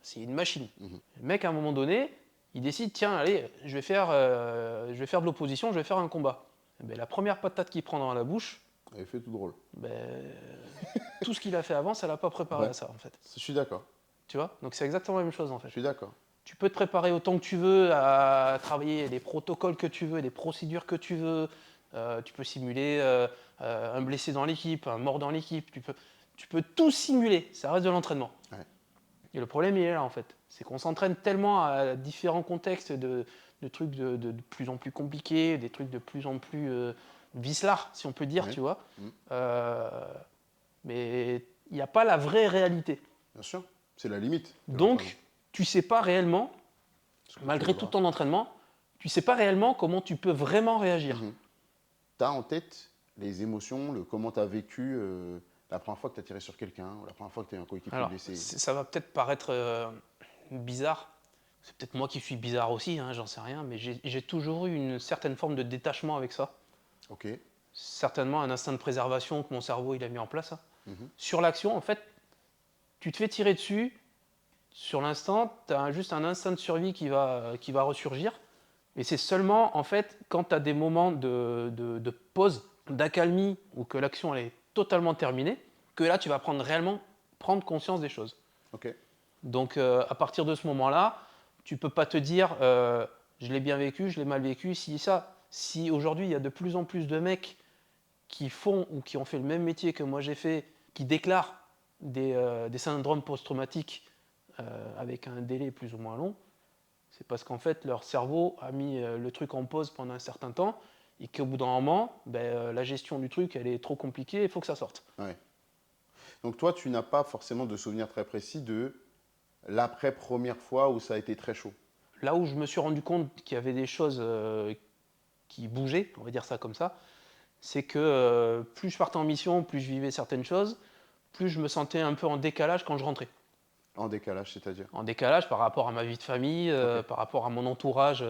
Speaker 1: c'est une machine.
Speaker 2: Mhm.
Speaker 1: Le mec, à un moment donné, il décide, tiens, allez, je vais faire de l'opposition, je vais faire un combat. Eh ben, la première patate qu'il prend dans la bouche,
Speaker 2: Ça avait fait tout drôle.
Speaker 1: ben, tout ce qu'il a fait avant, ça l'a pas préparé
Speaker 2: Ouais,
Speaker 1: à ça, en fait.
Speaker 2: je suis d'accord.
Speaker 1: Tu vois? Donc c'est exactement la même chose, en
Speaker 2: Je
Speaker 1: fait.
Speaker 2: suis d'accord.
Speaker 1: Tu peux te préparer autant que tu veux à travailler les protocoles que tu veux, les procédures que tu veux. Tu peux simuler un blessé dans l'équipe, un mort dans l'équipe. Tu peux tout simuler. Ça reste de l'entraînement.
Speaker 2: Ouais.
Speaker 1: Et le problème, il est là, en fait. C'est qu'on s'entraîne tellement à différents contextes de trucs de plus en plus compliqués, des trucs de plus en plus vicelards, si on peut dire,
Speaker 2: Ouais.
Speaker 1: tu vois.
Speaker 2: Mhm.
Speaker 1: Euh, mais il n'y a pas la vraie réalité.
Speaker 2: Bien sûr, c'est la limite de l'entraînement.
Speaker 1: Donc, tu sais pas réellement,
Speaker 2: Ce que tu
Speaker 1: malgré tout
Speaker 2: voudras.
Speaker 1: ton entraînement, tu sais pas réellement comment tu peux vraiment réagir.
Speaker 2: Mhm. Tu as en tête les émotions, comment tu as vécu la première fois que tu as tiré sur quelqu'un, ou la première fois que tu as eu un coéquipier
Speaker 1: Alors,
Speaker 2: blessé.
Speaker 1: ça va peut-être paraître bizarre. C'est peut-être moi qui suis bizarre aussi, hein, j'en sais rien, mais j'ai toujours eu une certaine forme de détachement avec ça.
Speaker 2: Ok.
Speaker 1: Certainement un instinct de préservation que mon cerveau il a mis en place, hein.
Speaker 2: Mhm.
Speaker 1: Sur l'action, en fait, tu te fais tirer dessus, sur l'instant, tu as juste un instinct de survie qui va ressurgir. Et c'est seulement, en fait, quand tu as des moments de pause, d'accalmie, ou que l'action elle est totalement terminée, que là, tu vas réellement prendre conscience des choses.
Speaker 2: Ok.
Speaker 1: Donc, à partir de ce moment-là, tu peux pas te dire je l'ai bien vécu, je l'ai mal vécu, si ça. Si aujourd'hui, il y a de plus en plus de mecs qui font ou qui ont fait le même métier que moi j'ai fait, qui déclarent des syndromes post-traumatiques avec un délai plus ou moins long, c'est parce qu'en fait leur cerveau a mis le truc en pause pendant un certain temps et qu'au bout d'un moment, la gestion du truc elle est trop compliquée, il faut que ça sorte.
Speaker 2: Ouais. Donc toi, tu n'as pas forcément de souvenir très précis de l'après-première fois où ça a été très chaud.
Speaker 1: Là où je me suis rendu compte qu'il y avait des choses qui bougeaient, on va dire ça comme ça, c'est que plus je partais en mission, plus je vivais certaines choses, plus je me sentais un peu en décalage quand je rentrais.
Speaker 2: En décalage, c'est-à-dire?
Speaker 1: En décalage par rapport à ma vie de famille,
Speaker 2: Ok.
Speaker 1: par rapport à mon entourage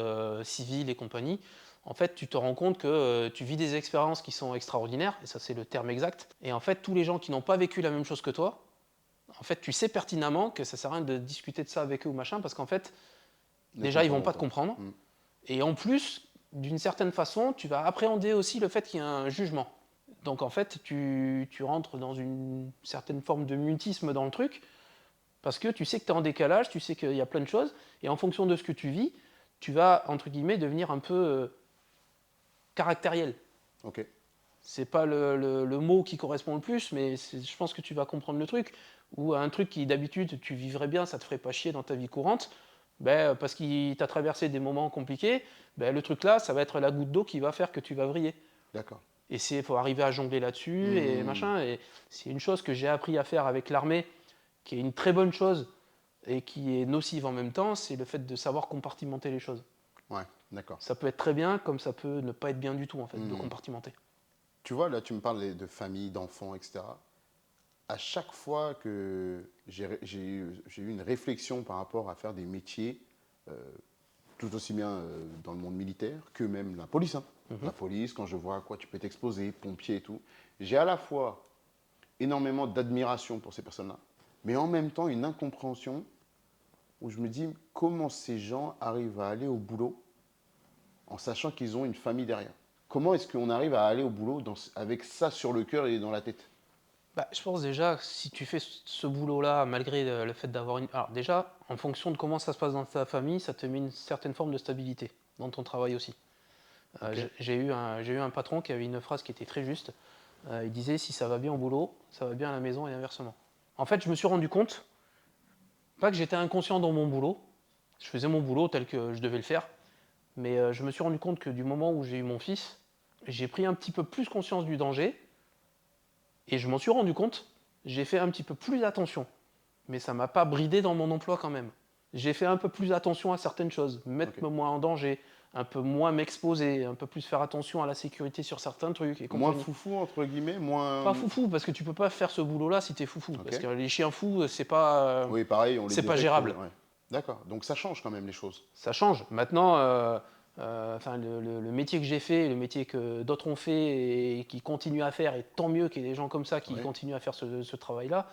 Speaker 1: civil et compagnie. En fait, tu te rends compte que tu vis des expériences qui sont extraordinaires, et ça c'est le terme exact. Et en fait, tous les gens qui n'ont pas vécu la même chose que toi, en fait, tu sais pertinemment que ça sert à rien de discuter de ça avec eux ou machin, parce qu'en fait,
Speaker 2: Ne
Speaker 1: déjà, ils vont
Speaker 2: comprendront
Speaker 1: pas te
Speaker 2: pas.
Speaker 1: comprendre.
Speaker 2: Hmm.
Speaker 1: Et en plus, d'une certaine façon, tu vas appréhender aussi le fait qu'il y a un jugement. Donc en fait, tu rentres dans une certaine forme de mutisme dans le truc, parce que tu sais que tu es en décalage, tu sais qu'il y a plein de choses, et en fonction de ce que tu vis, tu vas, entre guillemets, devenir un peu caractériel.
Speaker 2: Ok.
Speaker 1: C'est pas le mot qui correspond le plus, mais je pense que tu vas comprendre le truc. Ou un truc qui d'habitude tu vivrais bien, ça te ferait pas chier dans ta vie courante, ben, parce qu'il t'a traversé des moments compliqués, ben, le truc là, ça va être la goutte d'eau qui va faire que tu vas vriller.
Speaker 2: D'accord.
Speaker 1: Et il faut arriver à jongler là-dessus et
Speaker 2: Hmm.
Speaker 1: machin. Et c'est une chose que j'ai appris à faire avec l'armée, qui est une très bonne chose et qui est nocive en même temps, c'est le fait de savoir compartimenter les choses.
Speaker 2: Ouais, d'accord.
Speaker 1: Ça peut être très bien, comme ça peut ne pas être bien du tout en fait, de
Speaker 2: Hmm.
Speaker 1: compartimenter.
Speaker 2: Tu vois, là, tu me parles de famille, d'enfants, etc. À chaque fois que j'ai eu une réflexion par rapport à faire des métiers, euh, tout aussi bien dans le monde militaire que même la police. Hein. La police, quand je vois à quoi tu peux t'exposer, pompier et tout, j'ai à la fois énormément d'admiration pour ces personnes-là, mais en même temps une incompréhension où je me dis comment ces gens arrivent à aller au boulot en sachant qu'ils ont une famille derrière. Comment est-ce qu'on arrive à aller au boulot avec ça sur le cœur et dans la tête?
Speaker 1: Bah, je pense déjà, si tu fais ce boulot-là, malgré le fait d'avoir une... Alors déjà, en fonction de comment ça se passe dans ta famille, ça te met une certaine forme de stabilité dans ton travail aussi.
Speaker 2: Ok.
Speaker 1: J'ai eu un patron qui avait une phrase qui était très juste. Il disait, si ça va bien au boulot, ça va bien à la maison et inversement. En fait, je me suis rendu compte, pas que j'étais inconscient dans mon boulot, je faisais mon boulot tel que je devais le faire, mais je me suis rendu compte que du moment où j'ai eu mon fils, j'ai pris un petit peu plus conscience du danger, et je m'en suis rendu compte, j'ai fait un petit peu plus attention. Mais ça ne m'a pas bridé dans mon emploi quand même. J'ai fait un peu plus attention à certaines choses, mettre
Speaker 2: Ok.
Speaker 1: moins en danger, un peu moins m'exposer, un peu plus faire attention à la sécurité sur certains trucs et
Speaker 2: Moins
Speaker 1: compagnie.
Speaker 2: foufou, entre guillemets, moins.
Speaker 1: Pas foufou, parce que tu peux pas faire ce boulot-là si t'es foufou.
Speaker 2: Ok.
Speaker 1: Parce que les chiens fous,
Speaker 2: Oui, pareil, on les
Speaker 1: c'est pas
Speaker 2: détecte.
Speaker 1: gérable.
Speaker 2: Ouais. D'accord. Donc ça change quand même les choses.
Speaker 1: Ça change. Maintenant, enfin, le métier que j'ai fait, le métier que d'autres ont fait et qui continuent à faire, et tant mieux qu'il y ait des gens comme ça qui
Speaker 2: Oui.
Speaker 1: continuent à faire ce travail-là.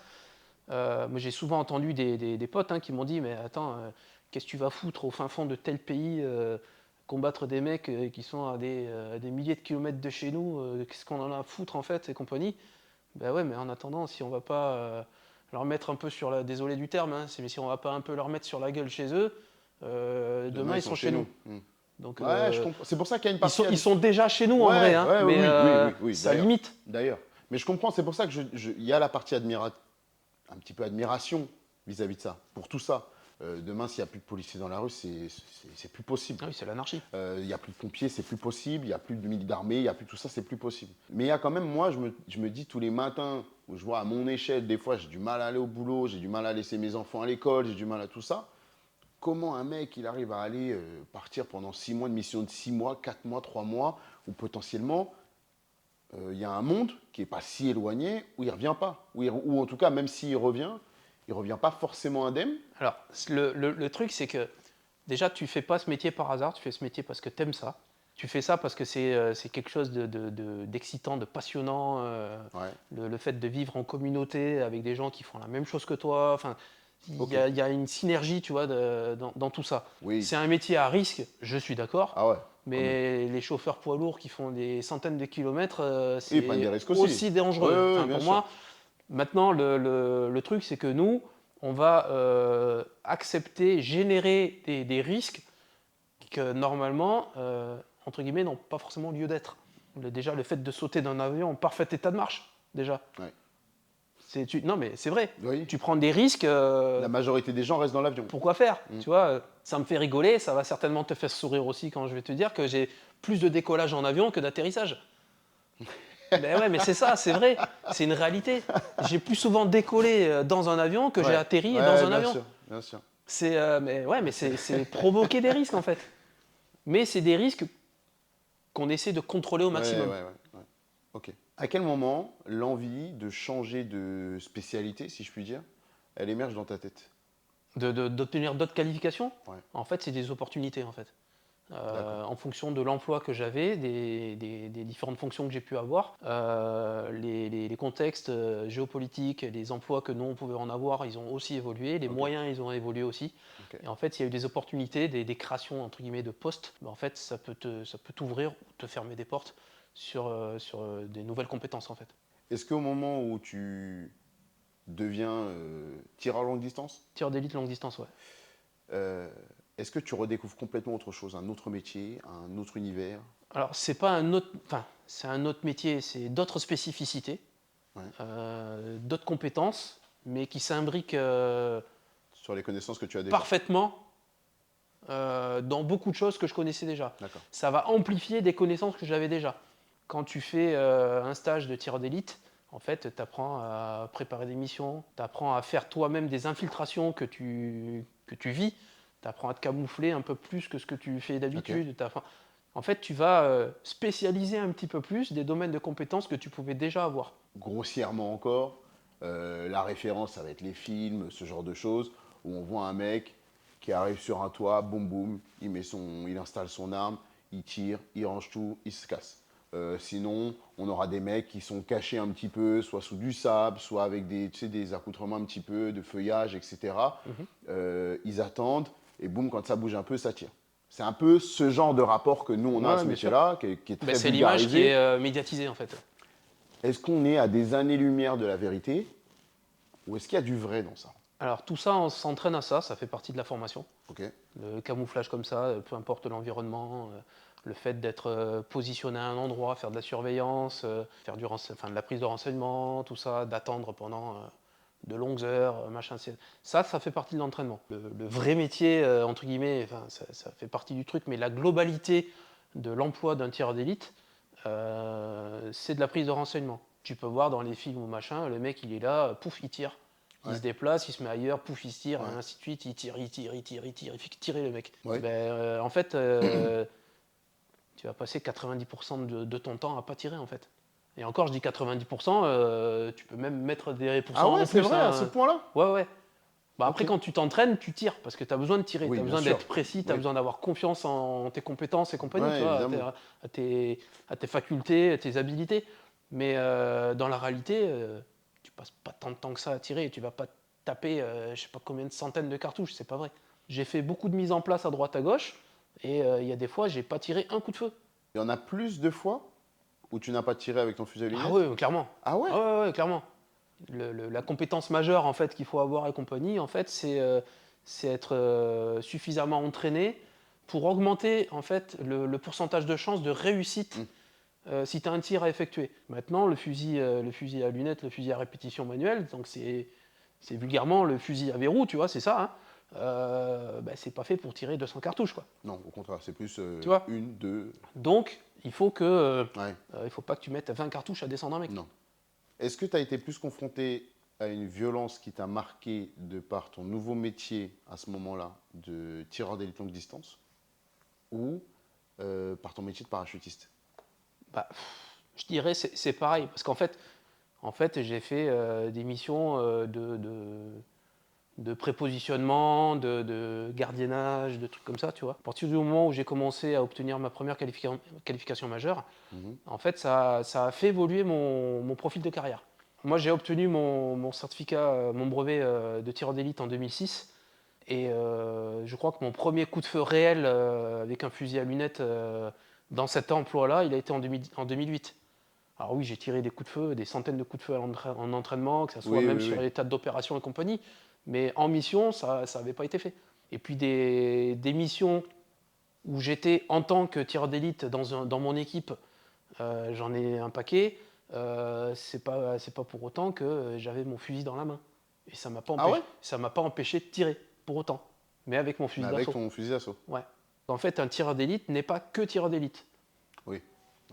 Speaker 1: Moi, j'ai souvent entendu des potes qui m'ont dit, mais attends, qu'est-ce que tu vas foutre au fin fond de tel pays, combattre des mecs qui sont à des milliers de kilomètres de chez nous, qu'est-ce qu'on en a à foutre en fait et compagnie. Ben ouais, mais en attendant, si on va pas leur mettre un peu sur la, désolé du terme, hein, mais si on va pas un peu leur mettre sur la gueule chez eux,
Speaker 2: Demain,
Speaker 1: demain
Speaker 2: ils
Speaker 1: ils
Speaker 2: sont
Speaker 1: sont
Speaker 2: chez
Speaker 1: chez nous.
Speaker 2: nous. Hmm.
Speaker 1: Donc
Speaker 2: Ouais, je comprends. C'est pour ça qu'il y a une partie.
Speaker 1: ils sont déjà chez nous en vrai,
Speaker 2: Ouais,
Speaker 1: hein,
Speaker 2: ouais,
Speaker 1: mais
Speaker 2: oui, oui, oui, oui,
Speaker 1: ça
Speaker 2: d'ailleurs.
Speaker 1: limite.
Speaker 2: D'ailleurs. Mais je comprends, c'est pour ça que il y a la partie un petit peu admiration vis-à-vis de ça, pour tout ça. Demain, s'il n'y a plus de policiers dans la rue, c'est plus possible.
Speaker 1: Ah oui, c'est l'anarchie.
Speaker 2: Il n'y a plus de pompiers, c'est plus possible. Il n'y a plus de militaires d'armée, il n'y a plus tout ça, c'est plus possible. Mais il y a quand même, moi, je me dis tous les matins, où je vois à mon échelle, des fois, j'ai du mal à aller au boulot, j'ai du mal à laisser mes enfants à l'école, j'ai du mal à tout ça. Comment un mec, il arrive à aller partir pendant 6 mois, de mission de 6 mois, 4 mois, 3 mois, où potentiellement, il y a un monde qui n'est pas si éloigné, où il ne revient pas. Ou en tout cas, même s'il revient, il ne revient pas forcément indemne.
Speaker 1: Alors, le truc, c'est que déjà, tu fais pas ce métier par hasard, tu fais ce métier parce que tu aimes ça. Tu fais ça parce que c'est quelque chose d'excitant, de passionnant.
Speaker 2: Ouais,
Speaker 1: Le fait de vivre en communauté avec des gens qui font la même chose que toi. Enfin,
Speaker 2: ok.
Speaker 1: il y a une synergie, tu vois, dans tout ça.
Speaker 2: Oui.
Speaker 1: C'est un métier à risque, je suis d'accord.
Speaker 2: Ah ouais, quand même.
Speaker 1: Mais les chauffeurs poids lourds qui font des centaines de kilomètres,
Speaker 2: Et ils prennent des
Speaker 1: c'est
Speaker 2: risques aussi.
Speaker 1: aussi
Speaker 2: Oui,
Speaker 1: dangereux.
Speaker 2: oui, oui,
Speaker 1: Enfin,
Speaker 2: bien
Speaker 1: pour
Speaker 2: sûr.
Speaker 1: moi, maintenant, le truc, c'est que nous, on va accepter, générer des risques que normalement, entre guillemets, n'ont pas forcément lieu d'être. Déjà, le fait de sauter d'un avion en parfait état de marche, déjà.
Speaker 2: Ouais.
Speaker 1: Non, mais c'est vrai.
Speaker 2: Oui.
Speaker 1: Tu prends des risques.
Speaker 2: La majorité des gens restent dans l'avion.
Speaker 1: Pourquoi faire?
Speaker 2: Mm.
Speaker 1: Tu vois, ça me fait rigoler, ça va certainement te faire sourire aussi quand je vais te dire que j'ai plus de décollage en avion que d'atterrissage. Mais ouais, mais c'est ça, c'est vrai. C'est une réalité. J'ai plus souvent décollé dans un avion que j'ai
Speaker 2: Ouais,
Speaker 1: atterri dans
Speaker 2: ouais,
Speaker 1: un
Speaker 2: bien
Speaker 1: avion.
Speaker 2: sûr, bien sûr.
Speaker 1: Mais c'est provoquer des risques en fait. Mais c'est des risques qu'on essaie de contrôler au
Speaker 2: Ouais, ouais,
Speaker 1: maximum.
Speaker 2: ouais. Ok. À quel moment l'envie de changer de spécialité, si je puis dire, elle émerge dans ta tête?
Speaker 1: D'obtenir d'autres qualifications,
Speaker 2: Ouais,
Speaker 1: en fait, c'est des opportunités en fait.
Speaker 2: d'accord.
Speaker 1: En fonction de l'emploi que j'avais, des différentes fonctions que j'ai pu avoir, les contextes géopolitiques, les emplois que nous on pouvait en avoir, ils ont aussi évolué, les
Speaker 2: Ok,
Speaker 1: moyens ils ont évolué aussi.
Speaker 2: ok.
Speaker 1: Et en fait, il y a eu des opportunités, des créations entre guillemets de postes. En fait, ça peut t'ouvrir ou te fermer des portes sur des nouvelles compétences en fait.
Speaker 2: Est-ce qu'au moment où tu deviens tireur longue distance,
Speaker 1: Tir d'élite longue distance, ouais.
Speaker 2: euh, est-ce que tu redécouvres complètement autre chose, un autre métier, un autre univers?
Speaker 1: Alors, c'est pas un autre, enfin, c'est un autre métier, c'est d'autres spécificités,
Speaker 2: Ouais.
Speaker 1: d'autres compétences, mais qui s'imbriquent
Speaker 2: Sur les connaissances que tu as déjà.
Speaker 1: parfaitement dans beaucoup de choses que je connaissais déjà.
Speaker 2: D'accord.
Speaker 1: Ça va amplifier des connaissances que j'avais déjà. Quand tu fais un stage de tir d'élite, en fait, tu apprends à préparer des missions, tu apprends à faire toi-même des infiltrations que tu vis, tu apprends à te camoufler un peu plus que ce que tu fais
Speaker 2: Ok.
Speaker 1: d'habitude. En fait, tu vas spécialiser un petit peu plus des domaines de compétences que tu pouvais déjà avoir.
Speaker 2: Grossièrement encore, la référence, ça va être les films, ce genre de choses, où on voit un mec qui arrive sur un toit, boum boum, il installe son arme, il tire, il range tout, il se casse. Sinon, on aura des mecs qui sont cachés un petit peu, soit sous du sable, soit avec des, tu sais, des accoutrements un petit peu, de feuillage, etc.
Speaker 1: Mhm.
Speaker 2: Ils attendent, et boum, quand ça bouge un peu, ça tire. C'est un peu ce genre de rapport que nous, on a à
Speaker 1: Ouais,
Speaker 2: ce
Speaker 1: bien sûr.
Speaker 2: métier-là, qui est
Speaker 1: Ben,
Speaker 2: très
Speaker 1: c'est l'image qui est
Speaker 2: vulgarisé.
Speaker 1: médiatisée en fait.
Speaker 2: Est-ce qu'on est à des années-lumière de la vérité ou est-ce qu'il y a du vrai dans ça?
Speaker 1: Alors tout ça, on s'entraîne à ça, ça fait partie de la formation.
Speaker 2: Ok.
Speaker 1: Le camouflage comme ça, peu importe l'environnement, le fait d'être positionné à un endroit, faire de la surveillance, faire enfin, de la prise de renseignement, tout ça, d'attendre pendant de longues heures, machin. Ça fait partie de l'entraînement. Le vrai métier, entre guillemets, enfin, ça fait partie du truc, mais la globalité de l'emploi d'un tireur d'élite, c'est de la prise de renseignement. Tu peux voir dans les films ou machin, le mec il est là, pouf, il tire. Il
Speaker 2: Ouais.
Speaker 1: se déplace, il se met ailleurs, pouf, il se tire, et
Speaker 2: Ouais.
Speaker 1: ainsi de suite, il fait que tirer le mec.
Speaker 2: Ouais.
Speaker 1: Ben, en fait, tu vas passer 90% de ton temps à pas tirer en fait. Et encore, je dis 90%, tu peux même mettre des
Speaker 2: Ah
Speaker 1: pourcents
Speaker 2: ouais,
Speaker 1: en
Speaker 2: c'est
Speaker 1: plus.
Speaker 2: vrai à ce
Speaker 1: Hein.
Speaker 2: point-là?
Speaker 1: Ouais, ouais. Bah après,
Speaker 2: Ok.
Speaker 1: quand tu t'entraînes, tu tires parce que tu as besoin de tirer, tu
Speaker 2: Oui,
Speaker 1: as
Speaker 2: bien
Speaker 1: besoin
Speaker 2: sûr.
Speaker 1: d'être précis, tu as
Speaker 2: Oui.
Speaker 1: besoin d'avoir confiance en tes compétences et compagnie, tu
Speaker 2: Ouais,
Speaker 1: vois,
Speaker 2: évidemment.
Speaker 1: à tes, à tes facultés, à tes habilités. Mais dans la réalité, tu passes pas tant de temps que ça à tirer. Tu vas pas taper, je sais pas combien de centaines de cartouches, c'est pas vrai. J'ai fait beaucoup de mises en place à droite à gauche et il y a des fois, j'ai pas tiré un coup de feu.
Speaker 2: Il y en a plus de fois où tu n'as pas tiré avec ton fusil à
Speaker 1: Ah
Speaker 2: lunettes?
Speaker 1: ouais, clairement.
Speaker 2: Ah ouais?
Speaker 1: Ah ouais, ouais, clairement. La compétence majeure en fait qu'il faut avoir et compagnie, en fait, c'est être suffisamment entraîné pour augmenter en fait le pourcentage de chance de réussite
Speaker 2: Hmm.
Speaker 1: si tu as un tir à effectuer. Maintenant, le fusil à lunettes, le fusil à répétition manuelle, donc c'est vulgairement le fusil à verrou, tu vois, c'est ça. Hein, bah, c'est pas fait pour tirer 200 cartouches, quoi.
Speaker 2: Non, au contraire, c'est plus
Speaker 1: Tu vois.
Speaker 2: une, deux.
Speaker 1: Donc,
Speaker 2: Ouais,
Speaker 1: il faut pas que tu mettes 20 cartouches à descendre un mec.
Speaker 2: non. Est-ce que tu as été plus confronté à une violence qui t'a marqué de par ton nouveau métier à ce moment-là de tireur d'élite longue distance ou par ton métier de parachutiste?
Speaker 1: Bah, je dirais c'est pareil parce en fait j'ai fait des missions de prépositionnement, de gardiennage, de trucs comme ça, tu vois. À partir du moment où j'ai commencé à obtenir ma première qualification majeure,
Speaker 2: Mhm.
Speaker 1: en fait, ça a fait évoluer mon profil de carrière. Moi, j'ai obtenu mon certificat, mon brevet de tireur d'élite en 2006. Et je crois que mon premier coup de feu réel avec un fusil à lunettes dans cet emploi-là, il a été en 2008. Alors oui, j'ai tiré des coups de feu, des centaines de coups de feu en entraînement, que ce soit
Speaker 2: Oui,
Speaker 1: même
Speaker 2: oui,
Speaker 1: sur
Speaker 2: oui.
Speaker 1: les tas d'opérations et compagnie, mais en mission, ça n'avait pas été fait. Et puis des missions où j'étais en tant que tireur d'élite dans mon équipe, j'en ai un paquet, c'est pas pour autant que j'avais mon fusil dans la main. Et
Speaker 2: Ah ouais?
Speaker 1: ça m'a pas empêché de tirer, pour autant, mais avec mon
Speaker 2: Mais
Speaker 1: fusil
Speaker 2: avec
Speaker 1: d'assaut.
Speaker 2: ton fusil d'assaut.
Speaker 1: Ouais. En fait, un tireur d'élite n'est pas que tireur d'élite.
Speaker 2: Oui,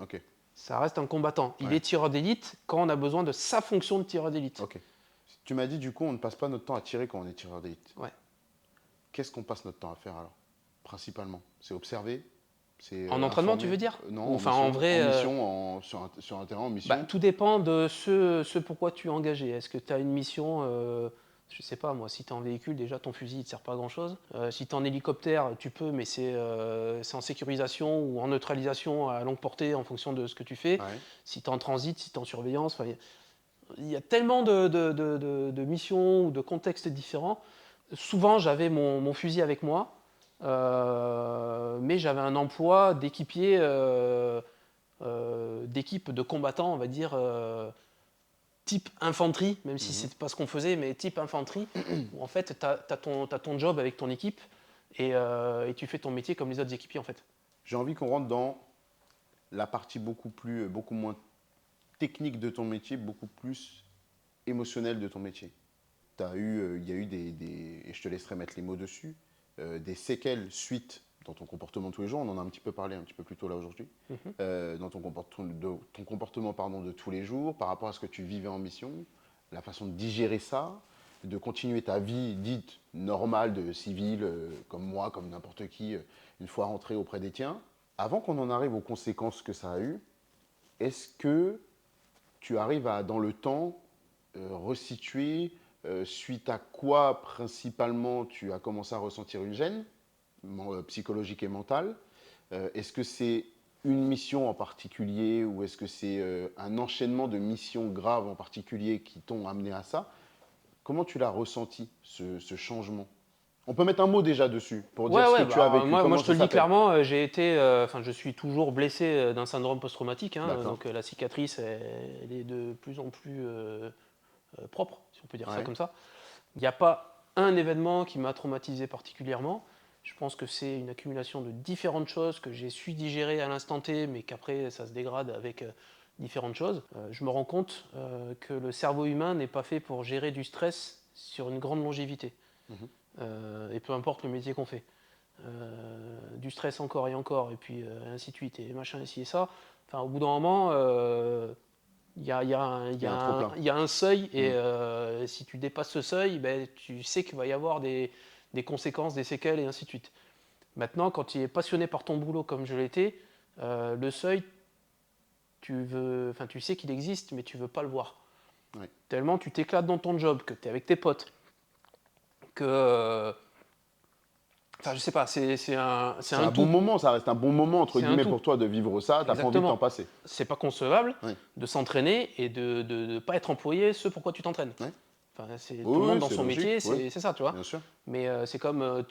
Speaker 2: ok.
Speaker 1: ça reste un combattant. Il
Speaker 2: Ouais.
Speaker 1: est tireur d'élite quand on a besoin de sa fonction de tireur d'élite.
Speaker 2: Ok. Tu m'as dit, du coup, on ne passe pas notre temps à tirer quand on est tireur d'élite.
Speaker 1: Ouais.
Speaker 2: Qu'est-ce qu'on passe notre temps à faire alors? Principalement. C'est observer? C'est
Speaker 1: En entraînement, tu
Speaker 2: informer?
Speaker 1: veux dire?
Speaker 2: Non,
Speaker 1: Ou,
Speaker 2: en
Speaker 1: enfin,
Speaker 2: mission.
Speaker 1: en vrai,
Speaker 2: En mission, sur un terrain, en mission.
Speaker 1: tout dépend de ce pourquoi tu es engagé. Est-ce que tu as une mission, je sais pas moi, si tu es en véhicule, déjà ton fusil il te sert pas à grand chose. Si tu es en hélicoptère, tu peux, mais c'est en sécurisation ou en neutralisation à longue portée en fonction de ce que tu fais.
Speaker 2: Ouais.
Speaker 1: Si tu es en transit, si tu es en surveillance, il y a tellement de missions ou de contextes différents. Souvent, j'avais mon fusil avec moi, mais j'avais un emploi d'équipier, d'équipe de combattants, on va dire, type infanterie, même si c'est pas ce qu'on faisait, mais type infanterie, où en fait, tu as ton job avec ton équipe et tu fais ton métier comme les autres équipiers, en fait.
Speaker 2: J'ai envie qu'on rentre dans la partie beaucoup moins technique de ton métier, beaucoup plus émotionnelle de ton métier. Il y a eu et je te laisserai mettre les mots dessus, des séquelles suite dans ton comportement de tous les jours. On en a un petit peu parlé un petit peu plus tôt là aujourd'hui. Dans ton comportement pardon, de tous les jours, par rapport à ce que tu vivais en mission, la façon de digérer ça, de continuer ta vie dite normale de civil, comme moi, comme n'importe qui, une fois rentré auprès des tiens. Avant qu'on en arrive aux conséquences que ça a eu, est-ce que tu arrives à, dans le temps, resituer suite à quoi principalement tu as commencé à ressentir une gêne psychologique et mentale? Est-ce que c'est une mission en particulier ou est-ce que c'est un enchaînement de missions graves en particulier qui t'ont amené à ça? Comment tu l'as ressenti, ce changement? On peut mettre un mot déjà dessus pour dire ce que tu as vécu.
Speaker 1: Moi je te
Speaker 2: ça
Speaker 1: le dis
Speaker 2: s'appelle?
Speaker 1: clairement, je suis toujours blessé d'un syndrome post-traumatique, hein,
Speaker 2: D'accord.
Speaker 1: donc la cicatrice elle est de plus en plus propre, si on peut dire ça
Speaker 2: Ouais.
Speaker 1: comme ça. Il n'y a pas un événement qui m'a traumatisé particulièrement. Je pense que c'est une accumulation de différentes choses que j'ai su digérer à l'instant T, mais qu'après ça se dégrade avec différentes choses. Je me rends compte que le cerveau humain n'est pas fait pour gérer du stress sur une grande longévité. Et peu importe le métier qu'on fait. Du stress encore et encore, et puis ainsi de suite, et machin, ici et ça. Enfin, au bout d'un moment, il y a un seuil, et si tu dépasses ce seuil, ben, tu sais qu'il va y avoir des conséquences, des séquelles, et ainsi de suite. Maintenant, quand tu es passionné par ton boulot comme je l'étais, le seuil, tu sais qu'il existe, mais tu veux pas le voir.
Speaker 2: Ouais.
Speaker 1: Tellement tu t'éclates dans ton job, que tu es avec tes potes, que... Enfin, je sais pas, c'est un
Speaker 2: C'est un
Speaker 1: tout.
Speaker 2: bon moment, ça reste un bon moment entre
Speaker 1: C'est un
Speaker 2: guillemets
Speaker 1: tout.
Speaker 2: pour toi de vivre ça, t'as pas envie de t'en passer.
Speaker 1: C'est pas concevable
Speaker 2: Ouais.
Speaker 1: de s'entraîner et de ne pas être employé ce pourquoi tu t'entraînes.
Speaker 2: Ouais.
Speaker 1: Enfin, tout le
Speaker 2: Oui,
Speaker 1: monde dans
Speaker 2: c'est
Speaker 1: son
Speaker 2: logique,
Speaker 1: métier,
Speaker 2: oui.
Speaker 1: c'est ça, tu vois.
Speaker 2: Bien sûr.
Speaker 1: Mais c'est comme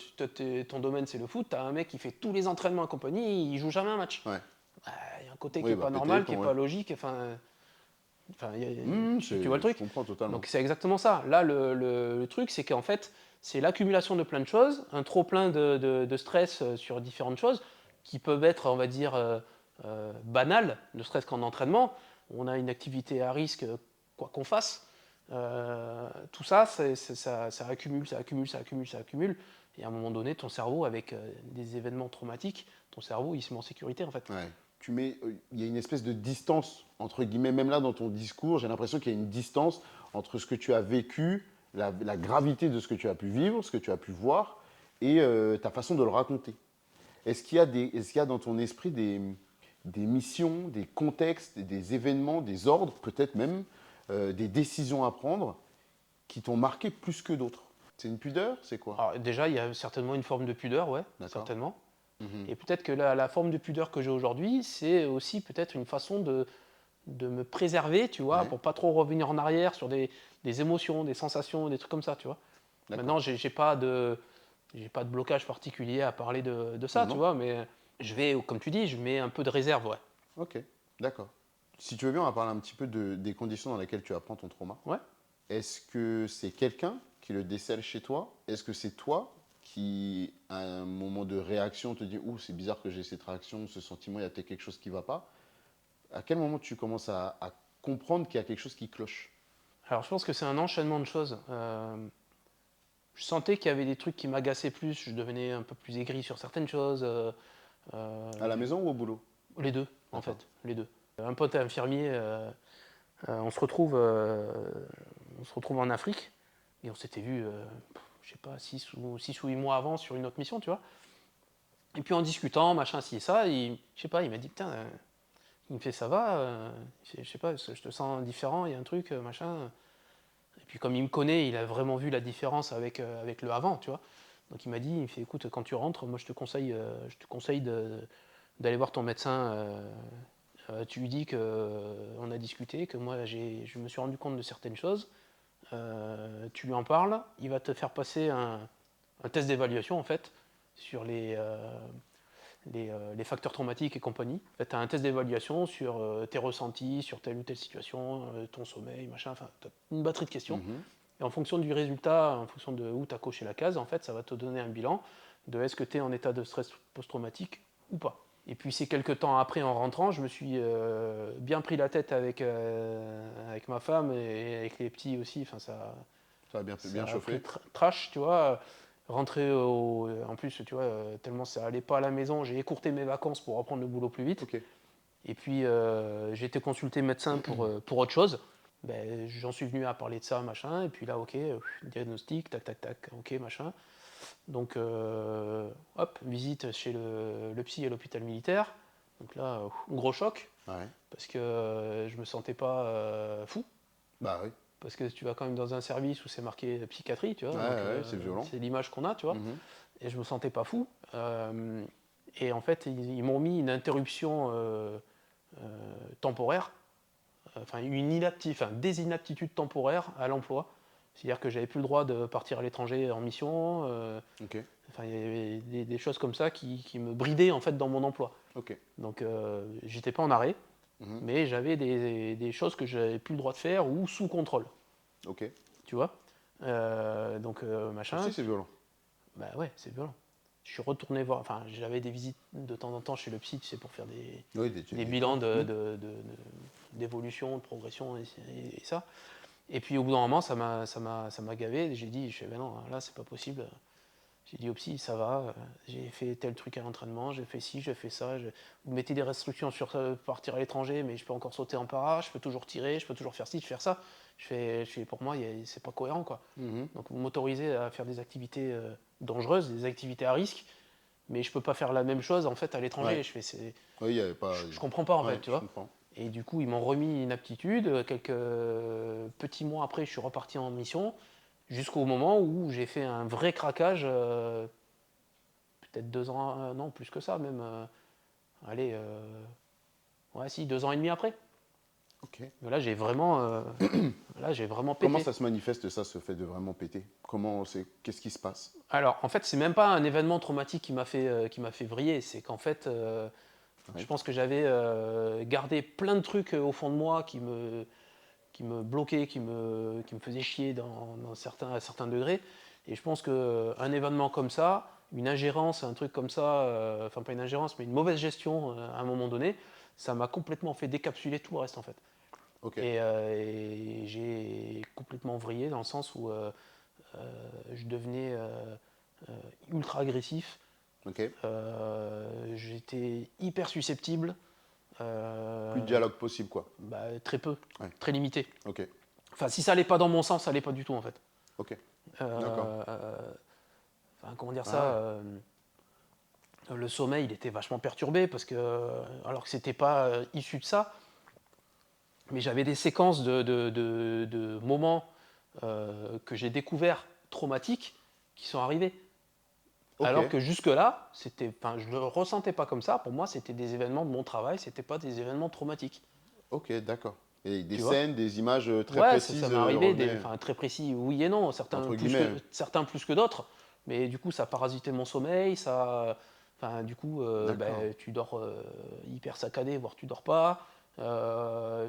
Speaker 1: ton domaine, c'est le foot, tu as un mec qui fait tous les entraînements et compagnie, il joue jamais un match.
Speaker 2: Ouais.
Speaker 1: Il y a un côté
Speaker 2: Oui,
Speaker 1: qui n'est
Speaker 2: bah,
Speaker 1: pas
Speaker 2: péter,
Speaker 1: normal, qui n'est
Speaker 2: ouais.
Speaker 1: pas logique. Tu vois le truc?
Speaker 2: Je comprends totalement.
Speaker 1: Donc c'est exactement ça. Là, le truc, c'est qu'en fait, c'est l'accumulation de plein de choses, un trop plein de stress sur différentes choses qui peuvent être, on va dire, banales, ne serait-ce qu'en entraînement. On a une activité à risque, quoi qu'on fasse. Tout ça, ça accumule, ça accumule, ça accumule, ça accumule. Et à un moment donné, ton cerveau, avec des événements traumatiques, ton cerveau, il se met en sécurité, en fait.
Speaker 2: Ouais. Il y a une espèce de distance, entre guillemets, même là dans ton discours, j'ai l'impression qu'il y a une distance entre ce que tu as vécu, la gravité de ce que tu as pu vivre, ce que tu as pu voir, et ta façon de le raconter. Est-ce qu'il y a dans ton esprit des missions, des contextes, des événements, des ordres, peut-être même, des décisions à prendre qui t'ont marqué plus que d'autres? C'est une pudeur? C'est quoi?
Speaker 1: Alors, déjà, il y a certainement une forme de pudeur, ouais,
Speaker 2: D'accord.
Speaker 1: certainement.
Speaker 2: Mhm.
Speaker 1: Et peut-être que la forme de pudeur que j'ai aujourd'hui, c'est aussi peut-être une façon de me préserver, tu vois,
Speaker 2: Ouais.
Speaker 1: pour pas trop revenir en arrière sur des émotions, des sensations, des trucs comme ça, tu vois.
Speaker 2: D'accord.
Speaker 1: Maintenant, j'ai pas de blocage particulier à parler de ça,
Speaker 2: Non.
Speaker 1: tu vois, mais je vais, comme tu dis, je mets un peu de réserve, ouais.
Speaker 2: Ok, d'accord. Si tu veux bien, on va parler un petit peu des conditions dans lesquelles tu apprends ton trauma.
Speaker 1: Ouais.
Speaker 2: Est-ce que c'est quelqu'un qui le décèle chez toi? Est-ce que c'est toi qui, à un moment de réaction, te dit « Ouh, c'est bizarre que j'ai cette réaction, ce sentiment, il y a peut-être quelque chose qui ne va pas ». À quel moment tu commences à comprendre qu'il y a quelque chose qui cloche?
Speaker 1: Alors, je pense que c'est un enchaînement de choses. Je sentais qu'il y avait des trucs qui m'agaçaient plus, je devenais un peu plus aigri sur certaines choses.
Speaker 2: À la maison ou au boulot?
Speaker 1: Les deux, en
Speaker 2: D'accord.
Speaker 1: fait, les deux. un pote infirmier, on se retrouve en Afrique et on s'était vu, je sais pas, 6 ou 8 mois avant sur une autre mission, tu vois. Et puis en discutant, machin, ci et ça, je sais pas, il m'a dit, putain, il me fait, ça va, je sais pas, je te sens différent, il y a un truc, machin. Et puis comme il me connaît, il a vraiment vu la différence avec le avant, tu vois. Donc il m'a dit, il me fait, écoute, quand tu rentres, moi je te conseille d'aller voir ton médecin. Tu lui dis qu'on a discuté, que moi je me suis rendu compte de certaines choses. Tu lui en parles, il va te faire passer un test d'évaluation en fait sur les facteurs traumatiques et compagnie. En fait, tu as un test d'évaluation sur tes ressentis, sur telle ou telle situation, ton sommeil, machin, enfin, tu as une batterie de questions. Et en fonction du résultat, en fonction de où tu as coché la case, en fait, ça va te donner un bilan de est-ce que tu es en état de stress post-traumatique ou pas. Et puis c'est quelques temps après, en rentrant, je me suis bien pris la tête avec ma femme et avec les petits aussi. Enfin,
Speaker 2: Ça a bien
Speaker 1: ça a
Speaker 2: chauffé.
Speaker 1: pris trash, tu vois. Rentrer en plus, tu vois, tellement ça allait pas à la maison, j'ai écourté mes vacances pour reprendre le boulot plus vite.
Speaker 2: Ok.
Speaker 1: Et puis j'ai été consulté médecin pour autre chose. Ben, j'en suis venu à parler de ça, machin. Et puis là, ok, diagnostic, tac, tac, tac, ok, machin. Donc, hop, visite chez le psy à l'hôpital militaire. Donc là, gros choc,
Speaker 2: Ouais.
Speaker 1: parce que je me sentais pas fou.
Speaker 2: Bah oui.
Speaker 1: Parce que tu vas quand même dans un service où c'est marqué psychiatrie, tu vois.
Speaker 2: Ouais,
Speaker 1: Donc,
Speaker 2: ouais, c'est violent.
Speaker 1: c'est l'image qu'on a, tu vois.
Speaker 2: Mhm.
Speaker 1: Et je me sentais pas fou. Et en fait, ils m'ont mis une interruption temporaire, enfin des inaptitudes temporaires à l'emploi. C'est-à-dire que j'avais plus le droit de partir à l'étranger en mission.
Speaker 2: Ok.
Speaker 1: Enfin, il y avait des choses comme ça qui me bridaient en fait dans mon emploi.
Speaker 2: Ok.
Speaker 1: Donc, j'étais pas en arrêt,
Speaker 2: Mhm.
Speaker 1: mais j'avais des choses que j'avais plus le droit de faire ou sous contrôle.
Speaker 2: Ok.
Speaker 1: Tu vois. Donc,
Speaker 2: Ça
Speaker 1: machin.
Speaker 2: aussi, c'est violent.
Speaker 1: Bah ouais, c'est violent. Je suis retourné voir, enfin j'avais des visites de temps en temps chez le psy, tu sais, pour faire
Speaker 2: Oui,
Speaker 1: des bilans d'évolution, de progression et ça. Et puis au bout d'un moment, ça m'a gavé. J'ai dit, ben non, là c'est pas possible. J'ai dit au psy, ça va, j'ai fait tel truc à l'entraînement, j'ai fait ci, j'ai fait ça. Vous mettez des restrictions sur partir à l'étranger, mais je peux encore sauter en para, je peux toujours tirer, je peux toujours faire ci, faire ça. Pour moi, c'est pas cohérent, quoi.
Speaker 2: Mhm.
Speaker 1: Donc vous m'autorisez à faire des activités dangereuses, des activités à risque, mais je peux pas faire la même chose en fait à l'étranger.
Speaker 2: Ouais. Oui, il y avait pas.
Speaker 1: Je comprends pas en
Speaker 2: Ouais,
Speaker 1: fait, tu
Speaker 2: je
Speaker 1: vois.
Speaker 2: comprends.
Speaker 1: Et du coup, ils m'ont remis une aptitude. Quelques petits mois après, je suis reparti en mission, jusqu'au moment où j'ai fait un vrai craquage, peut-être 2 ans, non, plus que ça même. Allez, ouais, si, 2 ans et demi après.
Speaker 2: Ok.
Speaker 1: Là, j'ai vraiment
Speaker 2: Comment
Speaker 1: pété.
Speaker 2: ça se manifeste, ça, ce fait de vraiment péter? Qu'est-ce qui se passe?
Speaker 1: Alors, en fait, c'est même pas un événement traumatique qui m'a fait vriller. C'est qu'en fait, je
Speaker 2: Ouais.
Speaker 1: pense que j'avais gardé plein de trucs au fond de moi qui me bloquaient, qui me faisaient chier à certains degrés. Et je pense qu'un événement comme ça, une ingérence, un truc comme ça, enfin pas une ingérence, mais une mauvaise gestion à un moment donné, ça m'a complètement fait décapsuler tout le reste en fait.
Speaker 2: Ok.
Speaker 1: Et j'ai complètement vrillé dans le sens où je devenais euh, ultra agressif.
Speaker 2: Ok.
Speaker 1: J'étais hyper susceptible.
Speaker 2: Plus de dialogue possible, quoi.
Speaker 1: Bah, très peu,
Speaker 2: Ouais.
Speaker 1: très limité.
Speaker 2: Ok.
Speaker 1: Enfin, si ça allait pas dans mon sens, ça allait pas du tout en fait.
Speaker 2: Ok. D'accord.
Speaker 1: Enfin, comment dire
Speaker 2: Ah
Speaker 1: ça
Speaker 2: ouais.
Speaker 1: le sommeil, il était vachement perturbé parce que, alors que c'était pas issu de ça, mais j'avais des séquences de moments que j'ai découverts traumatiques qui sont arrivés.
Speaker 2: Ok.
Speaker 1: Alors que jusque-là, enfin, je ne le ressentais pas comme ça. Pour moi, c'était des événements de mon travail, c'était pas des événements traumatiques.
Speaker 2: Ok, d'accord. Et des
Speaker 1: Tu vois.
Speaker 2: scènes, des images très
Speaker 1: Ouais, ça
Speaker 2: précises
Speaker 1: m'est arrivé,
Speaker 2: revenaient,
Speaker 1: enfin, très précis, oui et non,
Speaker 2: entre guillemets.
Speaker 1: certains plus que d'autres, mais du coup ça parasitait mon sommeil, enfin, du coup
Speaker 2: D'accord.
Speaker 1: ben, tu dors hyper saccadé, voire tu dors pas,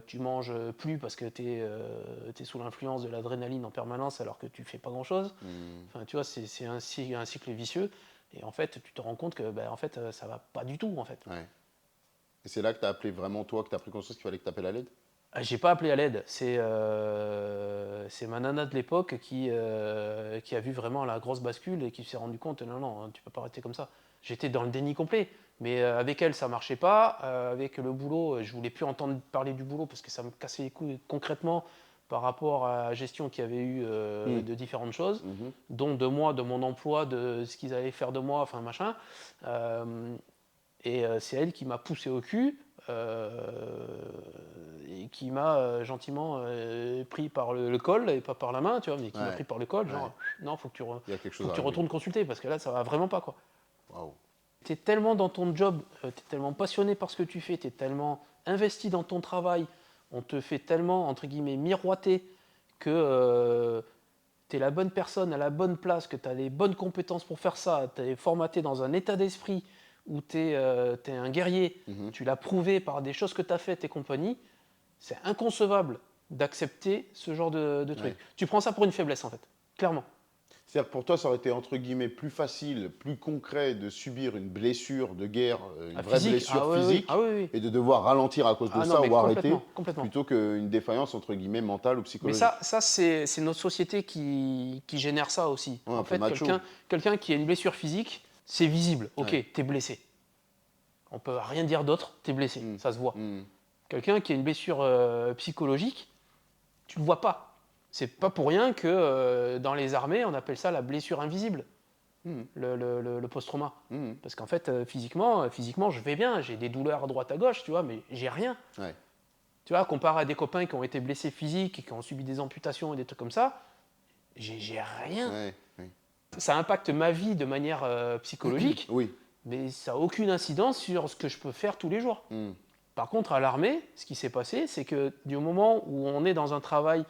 Speaker 1: tu manges plus parce que tu es sous l'influence de l'adrénaline en permanence alors que tu fais pas grand chose,
Speaker 2: Hmm.
Speaker 1: enfin, tu vois, c'est un cycle vicieux, et en fait tu te rends compte que ben, en fait, ça va pas du tout en fait.
Speaker 2: Ouais. Et c'est là que tu as appelé vraiment toi, que tu as pris conscience qu'il fallait que tu appelles à l'aide?
Speaker 1: J'ai pas appelé à l'aide, c'est ma nana de l'époque qui a vu vraiment la grosse bascule et qui s'est rendu compte, non, non, tu peux pas arrêter comme ça. j'étais dans le déni complet. Mais avec elle, ça marchait pas. Avec le boulot, je voulais plus entendre parler du boulot parce que ça me cassait les couilles concrètement par rapport à la gestion qu'il y avait eu de différentes choses, dont de moi, de mon emploi, de ce qu'ils allaient faire de moi, enfin machin. Et c'est elle qui m'a poussé au cul et qui m'a gentiment pris par le col et pas par la main, tu vois, mais qui m'a pris par le col, genre non, faut que
Speaker 2: Il y a quelque
Speaker 1: faut
Speaker 2: chose
Speaker 1: que
Speaker 2: à
Speaker 1: tu
Speaker 2: régler.
Speaker 1: retournes consulter parce que là, ça va vraiment pas, quoi.
Speaker 2: Waouh.
Speaker 1: Tu es tellement dans ton job, tu es tellement passionné par ce que tu fais, tu es tellement investi dans ton travail, on te fait tellement, entre guillemets, miroiter que tu es la bonne personne à la bonne place, que tu as les bonnes compétences pour faire ça, tu es formaté dans un état d'esprit où tu es, un guerrier, tu l'as prouvé par des choses que tu as faites et compagnie, c'est inconcevable d'accepter ce genre de truc.
Speaker 2: Ouais.
Speaker 1: Tu prends ça pour une faiblesse, en fait, clairement.
Speaker 2: C'est-à-dire que pour toi, ça aurait été entre guillemets plus facile, plus concret de subir une blessure de guerre, une vraie
Speaker 1: Physique,
Speaker 2: blessure
Speaker 1: oui,
Speaker 2: physique,
Speaker 1: ah oui, oui.
Speaker 2: et de devoir ralentir à cause de
Speaker 1: Ah non,
Speaker 2: ça
Speaker 1: mais
Speaker 2: ou arrêter,
Speaker 1: complètement.
Speaker 2: plutôt qu'une défaillance entre guillemets mentale ou
Speaker 1: Mais
Speaker 2: psychologique.
Speaker 1: ça c'est notre société qui génère ça aussi.
Speaker 2: Ouais, un
Speaker 1: En
Speaker 2: peu
Speaker 1: fait,
Speaker 2: macho.
Speaker 1: quelqu'un qui a une blessure physique, c'est visible. Ok,
Speaker 2: Ouais.
Speaker 1: t'es blessé. On peut rien dire d'autre, t'es blessé, ça se voit. Quelqu'un qui a une blessure psychologique, tu le vois pas. C'est pas pour rien que dans les armées, on appelle ça la blessure invisible, le post-trauma. Parce qu'en fait, physiquement, je vais bien, j'ai des douleurs à droite à gauche, tu vois, mais j'ai rien.
Speaker 2: Ouais.
Speaker 1: Tu vois, comparé à des copains qui ont été blessés physiques et qui ont subi des amputations et des trucs comme ça, j'ai rien.
Speaker 2: Ouais. Ouais.
Speaker 1: Ça impacte ma vie de manière psychologique,
Speaker 2: Oui.
Speaker 1: mais ça n'a aucune incidence sur ce que je peux faire tous les jours. Par contre, à l'armée, ce qui s'est passé, c'est que du moment où on est dans un travail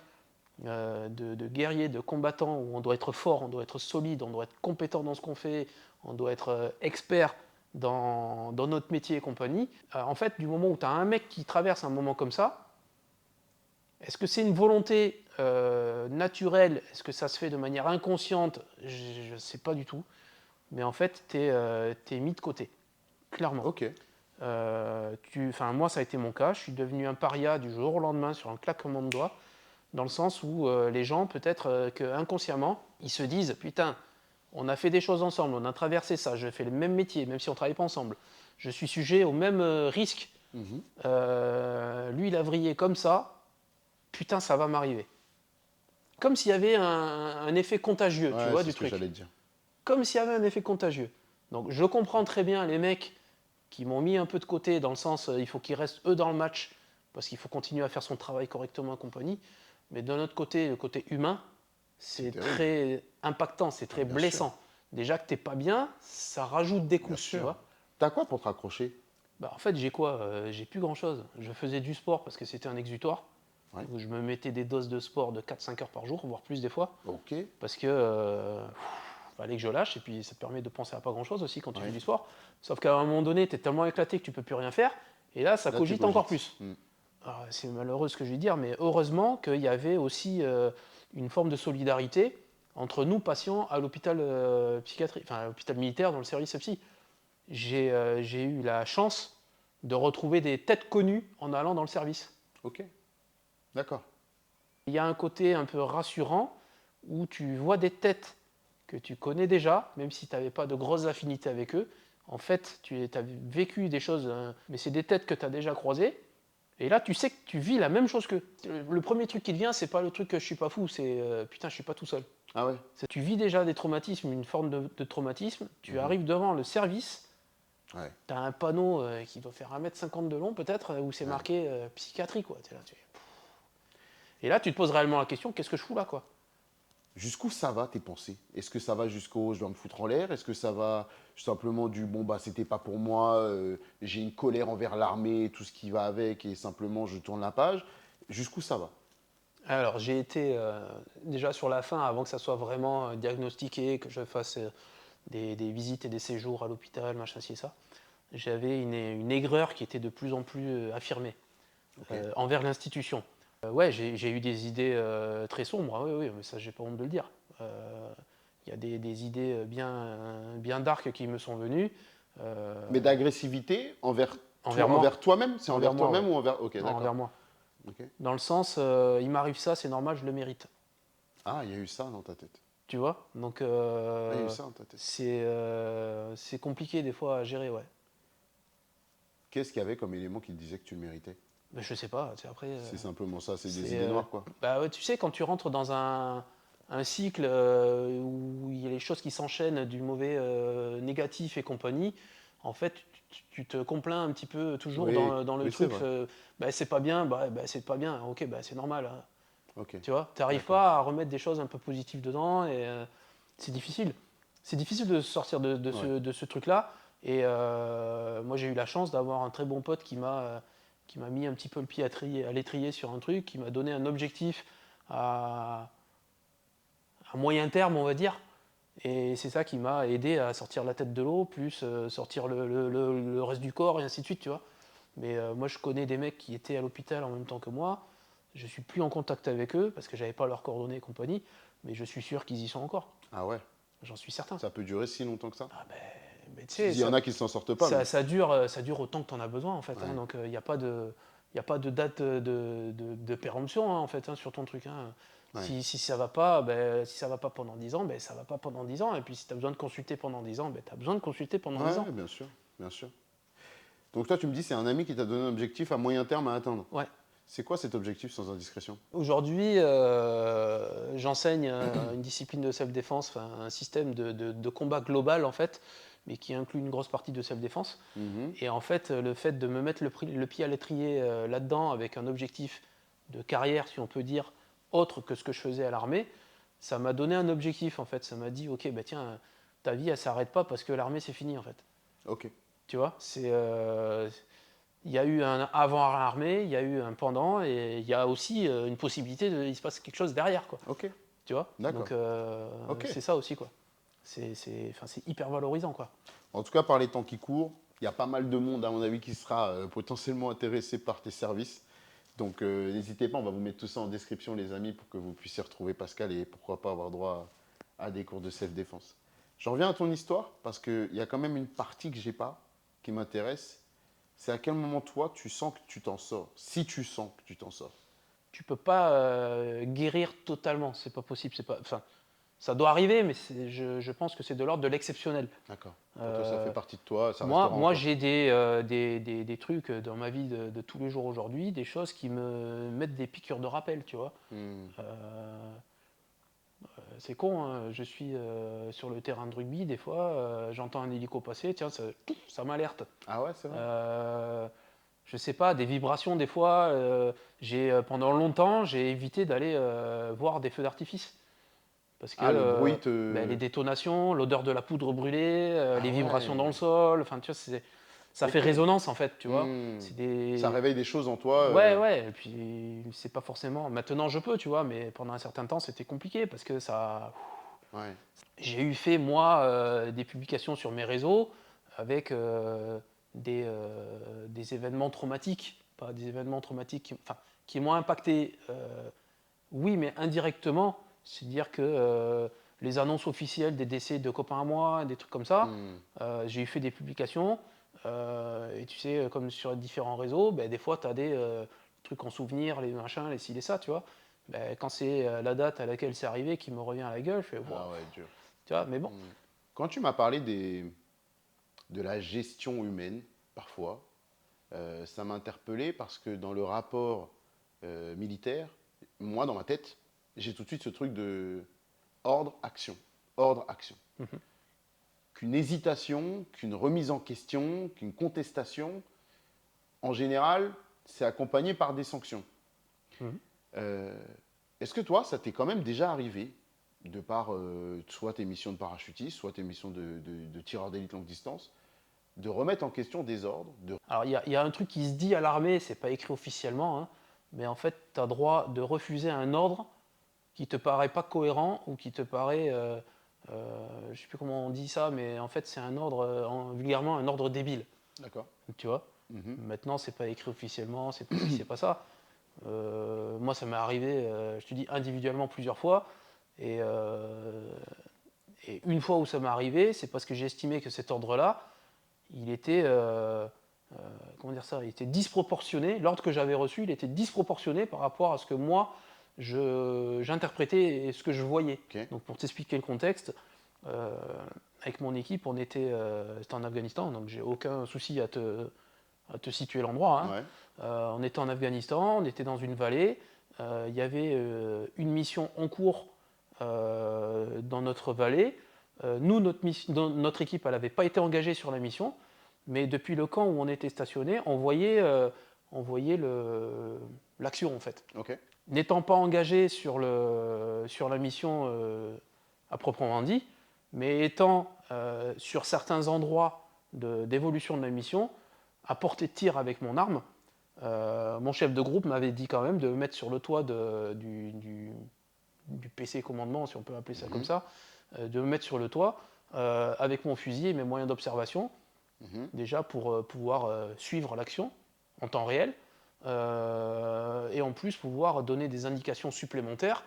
Speaker 1: de guerrier, de combattant, où on doit être fort, on doit être solide, on doit être compétent dans ce qu'on fait, on doit être expert dans notre métier et compagnie, en fait, du moment où tu as un mec qui traverse un moment comme ça, est-ce que c'est une volonté naturelle? Est-ce que ça se fait de manière inconsciente? Je ne sais pas du tout. Mais en fait, tu es mis de côté, clairement.
Speaker 2: Ok.
Speaker 1: Moi, ça a été mon cas. Je suis devenu un paria du jour au lendemain sur un claquement de doigts, dans le sens où les gens, peut-être qu'inconsciemment, ils se disent « Putain, on a fait des choses ensemble, on a traversé ça, je fais le même métier, même si on ne travaille pas ensemble. Je suis sujet au même risque. Lui, il a vrillé comme ça. Putain, ça va m'arriver. » Comme s'il y avait un effet contagieux, tu
Speaker 2: Ouais,
Speaker 1: vois,
Speaker 2: c'est
Speaker 1: du
Speaker 2: ce que
Speaker 1: truc.
Speaker 2: j'allais te dire.
Speaker 1: Comme s'il y avait un effet contagieux. Donc je comprends très bien les mecs qui m'ont mis un peu de côté, dans le sens, il faut qu'ils restent eux dans le match, parce qu'il faut continuer à faire son travail correctement et compagnie. Mais d'un autre côté, le côté humain, c'est très impactant, c'est très
Speaker 2: Bien
Speaker 1: blessant.
Speaker 2: sûr.
Speaker 1: Déjà que t'es pas bien, ça rajoute des
Speaker 2: Bien
Speaker 1: couches, tu
Speaker 2: sûr.
Speaker 1: vois.
Speaker 2: T'as quoi pour te raccrocher?
Speaker 1: Bah, en fait, j'ai quoi J'ai plus grand-chose. Je faisais du sport parce que c'était un exutoire,
Speaker 2: Ouais.
Speaker 1: où je me mettais des doses de sport de 4-5 heures par jour, voire plus des fois,
Speaker 2: Ok.
Speaker 1: parce que fallait que je lâche, et puis ça te permet de penser à pas grand-chose aussi quand tu fais du sport. Sauf qu'à un moment donné, tu es tellement éclaté que tu peux plus rien faire, et là, ça
Speaker 2: Là, tu
Speaker 1: cogite encore
Speaker 2: cogites.
Speaker 1: plus. Alors, c'est malheureux ce que je vais dire, mais heureusement qu'il y avait aussi une forme de solidarité entre nous, patients, à l'hôpital psychiatrique, enfin à l'hôpital militaire dans le service psy. J'ai eu la chance de retrouver des têtes connues en allant dans le service.
Speaker 2: Ok. D'accord.
Speaker 1: Il y a un côté un peu rassurant où tu vois des têtes que tu connais déjà, même si tu n'avais pas de grosses affinités avec eux. En fait, tu as vécu des choses, mais c'est des têtes que tu as déjà croisées. Et là, tu sais que tu vis la même chose qu'eux. Le premier truc qui te vient, c'est pas le truc que je suis pas fou, c'est putain, je suis pas tout seul.
Speaker 2: Ah ouais.
Speaker 1: Tu vis déjà des traumatismes, une forme de traumatisme. Tu arrives devant le service,
Speaker 2: Ouais.
Speaker 1: tu as un panneau qui doit faire 1,50 m de long peut-être, où c'est marqué psychiatrie, quoi. Et là, tu te poses réellement la question, qu'est-ce que je fous là, quoi?
Speaker 2: Jusqu'où ça va tes pensées? Est-ce que ça va jusqu'au je dois me foutre en l'air? Est-ce que ça va simplement du bon bah c'était pas pour moi, j'ai une colère envers l'armée, tout ce qui va avec et simplement je tourne la page? Jusqu'où ça va?
Speaker 1: Alors, j'ai été déjà sur la fin, avant que ça soit vraiment diagnostiqué, que je fasse des visites et des séjours à l'hôpital, machin ci et ça. J'avais une aigreur qui était de plus en plus affirmée envers l'institution. Ouais, j'ai eu des idées très sombres, oui, mais ça, j'ai pas honte de le dire. Il y a des idées bien dark qui me sont venues.
Speaker 2: Mais d'agressivité envers
Speaker 1: Envers moi.
Speaker 2: envers toi-même? C'est envers
Speaker 1: moi,
Speaker 2: toi-même
Speaker 1: ouais.
Speaker 2: ou envers. Ok,
Speaker 1: Non,
Speaker 2: d'accord.
Speaker 1: envers moi.
Speaker 2: Ok.
Speaker 1: Dans le sens, il m'arrive ça, c'est normal, je le mérite.
Speaker 2: Ah, il y a eu ça dans ta tête.
Speaker 1: tu vois. Donc
Speaker 2: il y a eu ça dans ta tête.
Speaker 1: c'est compliqué des fois à gérer, ouais.
Speaker 2: Qu'est-ce qu'il y avait comme élément qui te disait que tu le méritais?
Speaker 1: Mais je sais pas, tu sais, après,
Speaker 2: C'est simplement ça, c'est des
Speaker 1: c'est,
Speaker 2: idées noires, quoi.
Speaker 1: bah ouais, tu sais, quand tu rentres dans un cycle où il y a les choses qui s'enchaînent du mauvais négatif et compagnie, en fait, tu te complains un petit peu toujours
Speaker 2: Oui,
Speaker 1: dans le
Speaker 2: oui, c'est
Speaker 1: truc.
Speaker 2: vrai.
Speaker 1: Bah, c'est pas bien, bah, c'est pas bien, ok, bah, c'est normal, hein.
Speaker 2: Ok,
Speaker 1: Tu vois, tu n'arrives
Speaker 2: d'accord.
Speaker 1: pas à remettre des choses un peu positives dedans et c'est difficile. C'est difficile de sortir
Speaker 2: Ouais.
Speaker 1: de ce truc-là. Et moi, j'ai eu la chance d'avoir un très bon pote qui m'a mis un petit peu le pied à l'étrier sur un truc, qui m'a donné un objectif à, à moyen terme, on va dire. Et c'est ça qui m'a aidé à sortir la tête de l'eau, plus sortir le reste du corps et ainsi de suite, tu vois. Mais moi, je connais des mecs qui étaient à l'hôpital en même temps que moi. Je suis plus en contact avec eux parce que j'avais pas leurs coordonnées et compagnie, mais je suis sûr qu'ils y sont encore.
Speaker 2: Ah ouais,
Speaker 1: J'en suis certain.
Speaker 2: ça peut durer si longtemps que ça?
Speaker 1: Ah ben, mais tu sais,
Speaker 2: Il y en a qui ne s'en sortent pas, mais...
Speaker 1: ça dure autant que tu en as besoin en fait, hein.
Speaker 2: Ouais,
Speaker 1: Donc il n'y a pas de, y a pas de date de péremption hein, en fait hein, sur ton truc, hein.
Speaker 2: ouais.
Speaker 1: Si ça va pas, ben, si ça va pas pendant 10 ans, ben, ça va pas pendant 10 ans. Et puis si tu as besoin de consulter pendant 10 ans, ben, tu as besoin de consulter pendant 10 ans.
Speaker 2: Ouais, bien sûr, bien sûr. Donc toi, tu me dis, c'est un ami qui t'a donné un objectif à moyen terme à atteindre.
Speaker 1: Ouais.
Speaker 2: C'est quoi cet objectif sans indiscrétion?
Speaker 1: Aujourd'hui, j'enseigne une discipline de self-défense, enfin, un système de combat global en fait, mais qui inclut une grosse partie de self-défense.
Speaker 2: Mhm.
Speaker 1: Et en fait, le fait de me mettre le pied à l'étrier là-dedans avec un objectif de carrière, si on peut dire, autre que ce que je faisais à l'armée, ça m'a donné un objectif en fait. Ça m'a dit, ok, bah tiens, ta vie elle s'arrête pas parce que l'armée c'est fini en fait.
Speaker 2: Ok,
Speaker 1: Tu vois, il y a eu un avant l'armée, il y a eu un pendant, et il y a aussi une possibilité il se passe quelque chose derrière, quoi.
Speaker 2: ok,
Speaker 1: Tu vois.
Speaker 2: d'accord.
Speaker 1: Donc
Speaker 2: Ok.
Speaker 1: c'est ça aussi, quoi. Enfin, c'est hyper valorisant, quoi.
Speaker 2: En tout cas, par les temps qui courent, il y a pas mal de monde, à mon avis, qui sera potentiellement intéressé par tes services. Donc, n'hésitez pas, on va vous mettre tout ça en description, les amis, pour que vous puissiez retrouver Pascal et pourquoi pas avoir droit à des cours de self-défense. J'en reviens à ton histoire, parce qu'il y a quand même une partie que j'ai pas, qui m'intéresse. C'est à quel moment, toi, tu sens que tu t'en sors? Si tu sens que tu t'en sors.
Speaker 1: Tu peux pas guérir totalement, c'est pas possible, c'est pas. Enfin, ça doit arriver, mais je pense que c'est de l'ordre de l'exceptionnel.
Speaker 2: D'accord. Pour toi, ça fait
Speaker 1: Euh,
Speaker 2: partie de toi, ça
Speaker 1: Moi,
Speaker 2: restera en
Speaker 1: moi
Speaker 2: toi.
Speaker 1: j'ai des trucs dans ma vie de tous les jours aujourd'hui, des choses qui me mettent des piqûres de rappel, tu vois.
Speaker 2: Hmm.
Speaker 1: Euh, c'est con, hein, je suis sur le terrain de rugby, des fois, j'entends un hélico passer, tiens, ça m'alerte.
Speaker 2: Ah ouais, c'est vrai.
Speaker 1: Je sais pas, des vibrations, des fois, pendant longtemps, j'ai évité d'aller voir des feux d'artifice. Parce que
Speaker 2: Ah, le bruit
Speaker 1: ben, les
Speaker 2: te...
Speaker 1: détonations, l'odeur de la poudre brûlée,
Speaker 2: Ah
Speaker 1: les vibrations dans
Speaker 2: ouais.
Speaker 1: le sol, enfin, tu vois, ça fait
Speaker 2: Ok.
Speaker 1: résonance en fait, tu vois.
Speaker 2: Hmm.
Speaker 1: C'est
Speaker 2: Ça
Speaker 1: des.
Speaker 2: réveille des choses en toi.
Speaker 1: Ouais, ouais, et puis c'est pas forcément. Maintenant je peux, tu vois, mais pendant un certain temps c'était compliqué parce que ça.
Speaker 2: Ouais.
Speaker 1: J'ai eu fait, moi, des publications sur mes réseaux avec des événements traumatiques, pas des événements traumatiques enfin, qui m'ont impacté, oui, mais indirectement. C'est-à-dire que les annonces officielles des décès de copains à moi, des trucs comme ça,
Speaker 2: Hmm.
Speaker 1: j'ai eu fait des publications. Et tu sais, comme sur différents réseaux, ben, des fois, tu as des trucs en souvenir, les machins, les ci, les ça, tu vois. Ben, quand c'est la date à laquelle c'est arrivé qui me revient à la gueule, je fais, wow,
Speaker 2: Ah ouais, dur.
Speaker 1: tu vois, mais bon.
Speaker 2: Hmm. Quand tu m'as parlé de la gestion humaine, parfois, ça m'a interpellé parce que dans le rapport militaire, moi, dans ma tête, j'ai tout de suite ce truc de ordre-action. Ordre-action.
Speaker 1: Mhm.
Speaker 2: Qu'une hésitation, qu'une remise en question, qu'une contestation, en général, c'est accompagné par des sanctions.
Speaker 1: Mhm.
Speaker 2: Euh, Est-ce que toi, ça t'est quand même déjà arrivé, de par soit tes missions de parachutiste, soit tes missions de tireur d'élite longue distance, de remettre en question des ordres,
Speaker 1: Alors, il y a un truc qui se dit à l'armée, c'est pas écrit officiellement, hein, mais en fait, tu as droit de refuser un ordre qui te paraît pas cohérent ou qui te paraît, je sais plus comment on dit ça, mais en fait, c'est un ordre, vulgairement, un ordre débile,
Speaker 2: D'accord.
Speaker 1: tu vois.
Speaker 2: Mhm.
Speaker 1: Maintenant, c'est pas écrit officiellement, c'est pas ci, c'est pas ça. Moi, ça m'est arrivé, je te dis, individuellement plusieurs fois, et, et une fois où ça m'est arrivé, c'est parce que j'ai estimé que cet ordre-là, il était, comment dire ça, il était disproportionné. L'ordre que j'avais reçu, il était disproportionné par rapport à ce que moi j'interprétais ce que je voyais.
Speaker 2: Ok.
Speaker 1: Donc pour t'expliquer le contexte, avec mon équipe, c'était en Afghanistan, donc j'ai aucun souci à te situer l'endroit, hein.
Speaker 2: Ouais.
Speaker 1: On était en Afghanistan, on était dans une vallée, il y avait une mission en cours dans notre vallée. Nous, notre équipe, elle n'avait pas été engagée sur la mission, mais depuis le camp où on était stationné, on voyait l'action en fait.
Speaker 2: Ok.
Speaker 1: N'étant pas engagé sur la mission à proprement dit, mais étant sur certains endroits d'évolution de la mission, à portée de tir avec mon arme, mon chef de groupe m'avait dit quand même de me mettre sur le toit du PC commandement, si on peut appeler ça comme ça, de me mettre sur le toit avec mon fusil et mes moyens d'observation, déjà pour pouvoir suivre l'action en temps réel, et en plus pouvoir donner des indications supplémentaires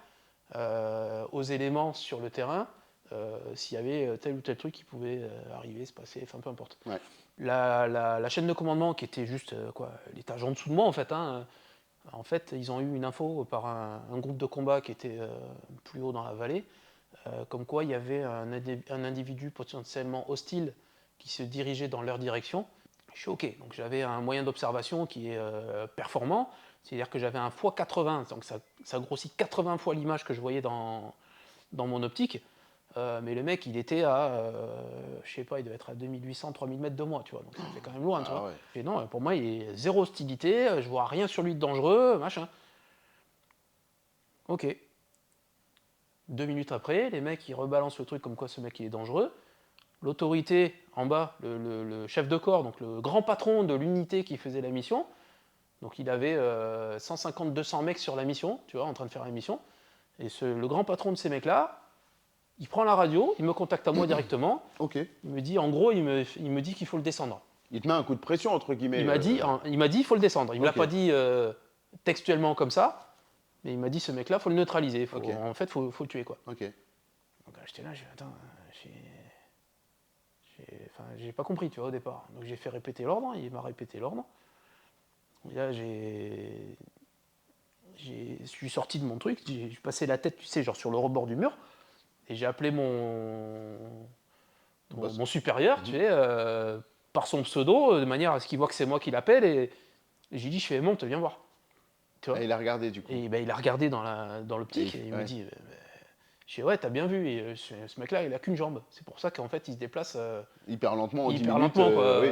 Speaker 1: aux éléments sur le terrain s'il y avait tel ou tel truc qui pouvait arriver, se passer, enfin peu importe.
Speaker 2: Ouais.
Speaker 1: La chaîne de commandement qui était juste l'étage en dessous de moi en fait ils ont eu une info par un groupe de combat qui était plus haut dans la vallée, comme quoi il y avait un individu potentiellement hostile qui se dirigeait dans leur direction. Je suis OK, donc j'avais un moyen d'observation qui est performant, c'est-à-dire que j'avais un x80, donc ça grossit 80 fois l'image que je voyais dans mon optique. Mais le mec, il était je sais pas, il devait être à 2800, 3000 mètres de moi, tu vois, donc ça fait quand même loin, tu vois.
Speaker 2: Ouais.
Speaker 1: Et non, pour moi, il est zéro hostilité, je vois rien sur lui de dangereux, machin. Ok. 2 minutes après, les mecs, ils rebalancent le truc comme quoi ce mec, il est dangereux. L'autorité, en bas, le chef de corps, donc le grand patron de l'unité qui faisait la mission, donc il avait 150-200 mecs sur la mission, tu vois, en train de faire la mission. Et le grand patron de ces mecs-là, il prend la radio, il me contacte à moi directement.
Speaker 2: Ok.
Speaker 1: Il me dit, en gros, il me dit qu'il faut le descendre.
Speaker 2: Il te met un coup de pression, entre guillemets.
Speaker 1: Il m'a dit, il faut le descendre. Il me l'a
Speaker 2: Ok.
Speaker 1: pas dit textuellement comme ça, mais il m'a dit, ce mec-là, faut le neutraliser.
Speaker 2: Ok.
Speaker 1: En fait, faut le tuer, quoi.
Speaker 2: Ok.
Speaker 1: Donc j'étais là, j'ai dit, attends, j'ai pas compris, tu vois, au départ. Donc j'ai fait répéter l'ordre, il m'a répété l'ordre. Et là, je suis sorti de mon truc, j'ai passé la tête, tu sais, genre sur le rebord du mur, et j'ai appelé mon supérieur, tu sais, par son pseudo, de manière à ce qu'il voit que c'est moi qui l'appelle, et j'ai dit, je fais, monte, viens voir. Tu vois.
Speaker 2: Et il a regardé, du coup.
Speaker 1: Et ben, il a regardé dans l'optique, et il me dit, je fais, ouais, t'as bien vu, et ce mec-là, il a qu'une jambe. C'est pour ça qu'en fait, il se déplace
Speaker 2: Hyper lentement, en 10
Speaker 1: hyper
Speaker 2: minutes.
Speaker 1: lentement, quoi.
Speaker 2: Oui.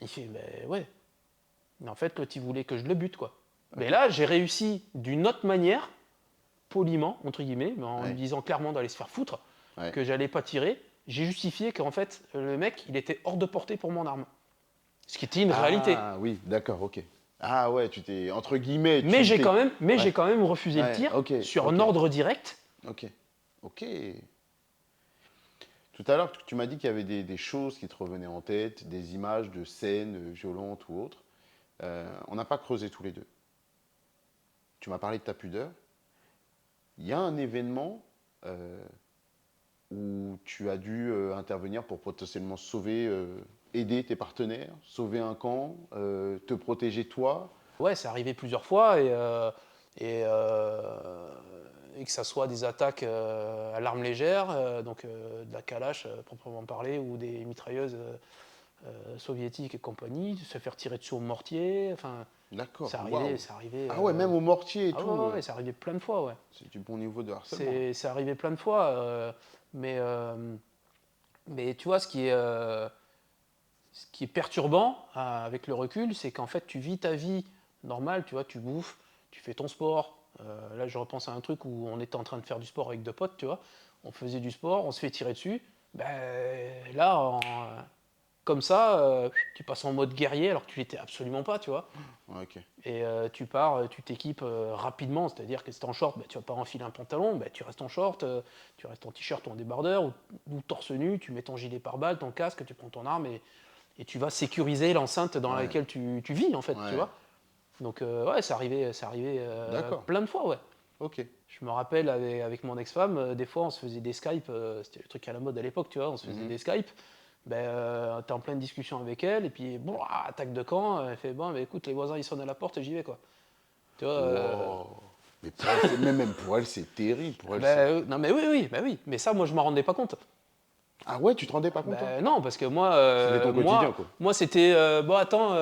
Speaker 1: Il fait, ben ouais. Mais en fait, l'autre, il voulait que je le bute, quoi. Mais là, j'ai réussi d'une autre manière, poliment, entre guillemets, mais en lui disant clairement d'aller se faire foutre, que j'allais pas tirer. J'ai justifié qu'en fait, le mec, il était hors de portée pour mon arme. Ce qui était une réalité.
Speaker 2: Ah oui, d'accord, ok. Ah ouais, tu t'es, entre guillemets...
Speaker 1: Mais j'ai quand même refusé le tir sur un ordre direct.
Speaker 2: Ok, ok. Tout à l'heure, tu m'as dit qu'il y avait des choses qui te revenaient en tête, des images de scènes violentes ou autres. On n'a pas creusé tous les deux. Tu m'as parlé de ta pudeur. Il y a un événement où tu as dû intervenir pour potentiellement sauver, aider tes partenaires, sauver un camp, te protéger toi.
Speaker 1: Ouais, c'est arrivé plusieurs fois et que ça soit des attaques à l'arme légère, donc de la Kalash proprement parler, ou des mitrailleuses soviétiques et compagnie, se faire tirer dessus au mortier, enfin,
Speaker 2: D'accord.
Speaker 1: c'est arrivé.
Speaker 2: Ah ouais, même au mortier et
Speaker 1: ah
Speaker 2: tout.
Speaker 1: Ouais, c'est arrivé plein de fois, ouais.
Speaker 2: C'est du bon niveau de harcèlement.
Speaker 1: C'est arrivé plein de fois, mais tu vois, ce qui est perturbant avec le recul, c'est qu'en fait, tu vis ta vie normale, tu vois, tu bouffes, tu fais ton sport. Là, je repense à un truc où on était en train de faire du sport avec deux potes, tu vois. On faisait du sport, on se fait tirer dessus. Ben, là, comme ça, tu passes en mode guerrier alors que tu l'étais absolument pas, tu vois.
Speaker 2: Ok.
Speaker 1: Et tu pars, tu t'équipes rapidement, c'est-à-dire que si t'es en short, tu vas pas enfiler un pantalon, tu restes en short, tu restes en t-shirt ou en débardeur, ou torse nu, tu mets ton gilet pare-balles, ton casque, tu prends ton arme et tu vas sécuriser l'enceinte dans laquelle tu vis, en fait, tu vois. Donc, ouais, c'est arrivé plein de fois, ouais.
Speaker 2: Ok.
Speaker 1: Je me rappelle avec mon ex-femme, des fois, on se faisait des Skype, c'était le truc à la mode à l'époque, tu vois, on se faisait des Skype. T'es en pleine discussion avec elle, et puis, bon, attaque de camp, elle fait, bon, écoute, les voisins, ils sonnent à la porte, et j'y vais, quoi. Tu vois,
Speaker 2: Wow. Mais pour elle, mais même pour elle, c'est terrible. Pour elle,
Speaker 1: Non mais oui, bah oui. Mais ça, moi, je m'en rendais pas compte.
Speaker 2: Ah ouais, tu te rendais pas compte, toi?
Speaker 1: Non, parce que moi,
Speaker 2: C'était ton quotidien, quoi.
Speaker 1: moi c'était bon, attends,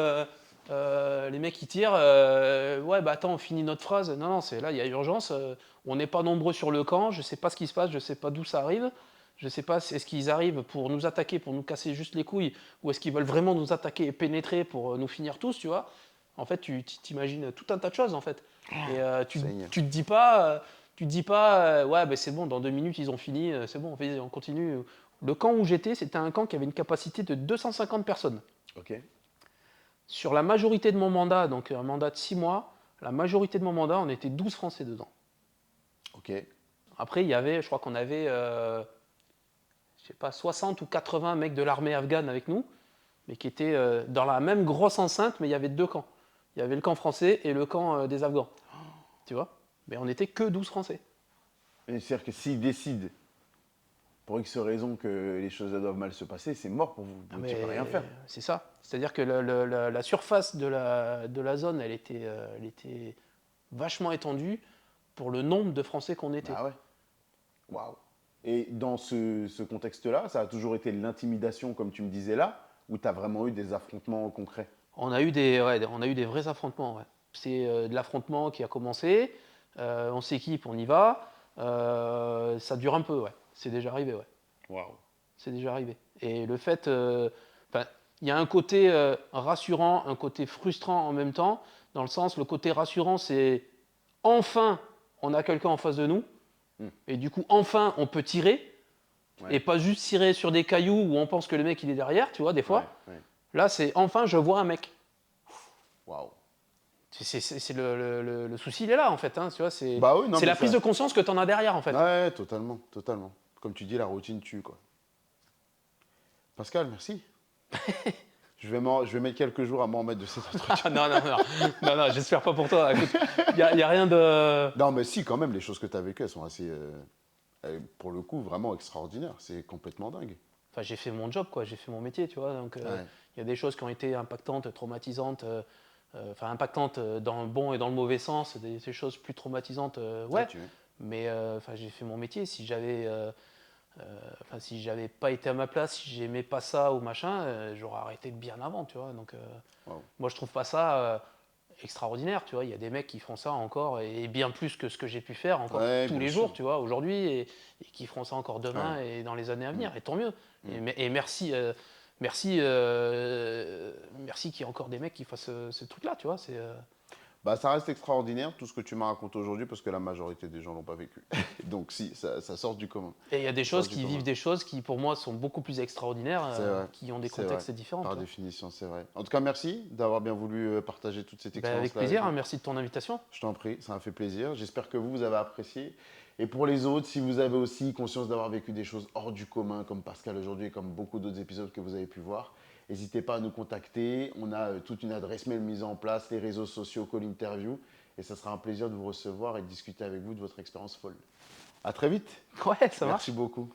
Speaker 1: les mecs qui tirent, ouais, bah attends, on finit notre phrase. Non, non, c'est là, il y a urgence. On n'est pas nombreux sur le camp. Je sais pas ce qui se passe. Je sais pas d'où ça arrive. Je sais pas, est-ce qu'ils arrivent pour nous attaquer, pour nous casser juste les couilles, ou est-ce qu'ils veulent vraiment nous attaquer et pénétrer pour nous finir tous, tu vois? En fait, tu t'imagines tout un tas de choses, en fait. Et
Speaker 2: Seigneur.
Speaker 1: tu te dis pas, ouais, ben c'est bon, dans 2 minutes ils ont fini, c'est bon, vas-y, on continue. Le camp où j'étais, c'était un camp qui avait une capacité de 250 personnes.
Speaker 2: Ok.
Speaker 1: Sur la majorité de mon mandat, donc un mandat de 6 mois, la majorité de mon mandat, on était 12 Français dedans.
Speaker 2: Ok.
Speaker 1: Après, il y avait, je crois qu'on avait, je sais pas, 60 ou 80 mecs de l'armée afghane avec nous, mais qui étaient dans la même grosse enceinte, mais il y avait 2 camps. Il y avait le camp français et le camp des Afghans. Tu vois? Mais on n'était que 12 Français.
Speaker 2: Et c'est-à-dire que s'ils décident, pour X raison, que les choses doivent mal se passer, c'est mort pour vous. Vous ne pouvez rien faire.
Speaker 1: C'est ça. C'est-à-dire que la surface de la zone, elle était vachement étendue pour le nombre de Français qu'on était.
Speaker 2: Ah ouais. Waouh. Et dans ce contexte-là, ça a toujours été l'intimidation, comme tu me disais là, ou tu as vraiment eu des affrontements concrets?
Speaker 1: On a eu on a eu des vrais affrontements. Ouais. C'est de l'affrontement qui a commencé. On s'équipe, on y va. Ça dure un peu, ouais. C'est déjà arrivé, ouais.
Speaker 2: Waouh.
Speaker 1: C'est déjà arrivé. Et le fait, il y a un côté rassurant, un côté frustrant en même temps, dans le sens, le côté rassurant, c'est enfin, on a quelqu'un en face de nous, et du coup, enfin, on peut tirer,
Speaker 2: Ouais.
Speaker 1: et pas juste tirer sur des cailloux où on pense que le mec il est derrière, tu vois, des fois.
Speaker 2: Ouais.
Speaker 1: Là, c'est enfin, je vois un mec.
Speaker 2: Waouh.
Speaker 1: C'est le souci, il est là, en fait. Hein, tu vois,
Speaker 2: Bah oui, non,
Speaker 1: c'est
Speaker 2: mais
Speaker 1: la prise
Speaker 2: ça-
Speaker 1: de conscience que tu en as derrière, en fait.
Speaker 2: Ouais, totalement, totalement. Comme tu dis, la routine tue, quoi. Pascal, merci. Je vais mettre quelques jours à m'en remettre de cet entretien.
Speaker 1: Non, j'espère pas pour toi. Écoute, y a rien de...
Speaker 2: Non, mais si, quand même, les choses que tu as vécues, elles sont assez, pour le coup, vraiment extraordinaires. C'est complètement dingue.
Speaker 1: Enfin, j'ai fait mon job, quoi. J'ai fait mon métier, tu vois. Donc,
Speaker 2: Ouais.
Speaker 1: y a des choses qui ont été impactantes, traumatisantes, enfin impactantes dans le bon et dans le mauvais sens, des choses plus traumatisantes, ouais.
Speaker 2: Tu...
Speaker 1: Mais enfin, j'ai fait mon métier. Si j'avais pas été à ma place, si j'aimais pas ça ou machin, j'aurais arrêté bien avant, tu vois. Donc,
Speaker 2: Wow.
Speaker 1: moi, je trouve pas ça extraordinaire, tu vois. Il y a des mecs qui font ça encore et bien plus que ce que j'ai pu faire encore
Speaker 2: Ouais,
Speaker 1: tous
Speaker 2: bien
Speaker 1: les
Speaker 2: sûr.
Speaker 1: jours, tu vois, aujourd'hui et qui feront ça encore demain et dans les années à venir. Et tant mieux. Et merci, merci qu'il y ait encore des mecs qui fassent ce truc-là, tu vois.
Speaker 2: Bah, ça reste extraordinaire, tout ce que tu m'as raconté aujourd'hui, parce que la majorité des gens l'ont pas vécu. Donc, si, ça sort du commun.
Speaker 1: Et il y a des
Speaker 2: Ça sort
Speaker 1: choses
Speaker 2: du
Speaker 1: qui
Speaker 2: commun.
Speaker 1: vivent des choses qui, pour moi, sont beaucoup plus extraordinaires,
Speaker 2: C'est vrai.
Speaker 1: qui ont des
Speaker 2: C'est
Speaker 1: contextes
Speaker 2: vrai.
Speaker 1: différents.
Speaker 2: Par
Speaker 1: Tu vois.
Speaker 2: définition, c'est vrai. En tout cas, merci d'avoir bien voulu partager toute cette
Speaker 1: Ben,
Speaker 2: expérience-là.
Speaker 1: avec plaisir,
Speaker 2: nous.
Speaker 1: hein, merci de ton invitation.
Speaker 2: Je t'en prie, ça m'a fait plaisir. J'espère que vous avez apprécié. Et pour les autres, si vous avez aussi conscience d'avoir vécu des choses hors du commun, comme Pascal aujourd'hui et comme beaucoup d'autres épisodes que vous avez pu voir, n'hésitez pas à nous contacter. On a toute une adresse mail mise en place, les réseaux sociaux, call interview. Et ça sera un plaisir de vous recevoir et de discuter avec vous de votre expérience folle. À très vite.
Speaker 1: Ouais, ça marche.
Speaker 2: Merci beaucoup.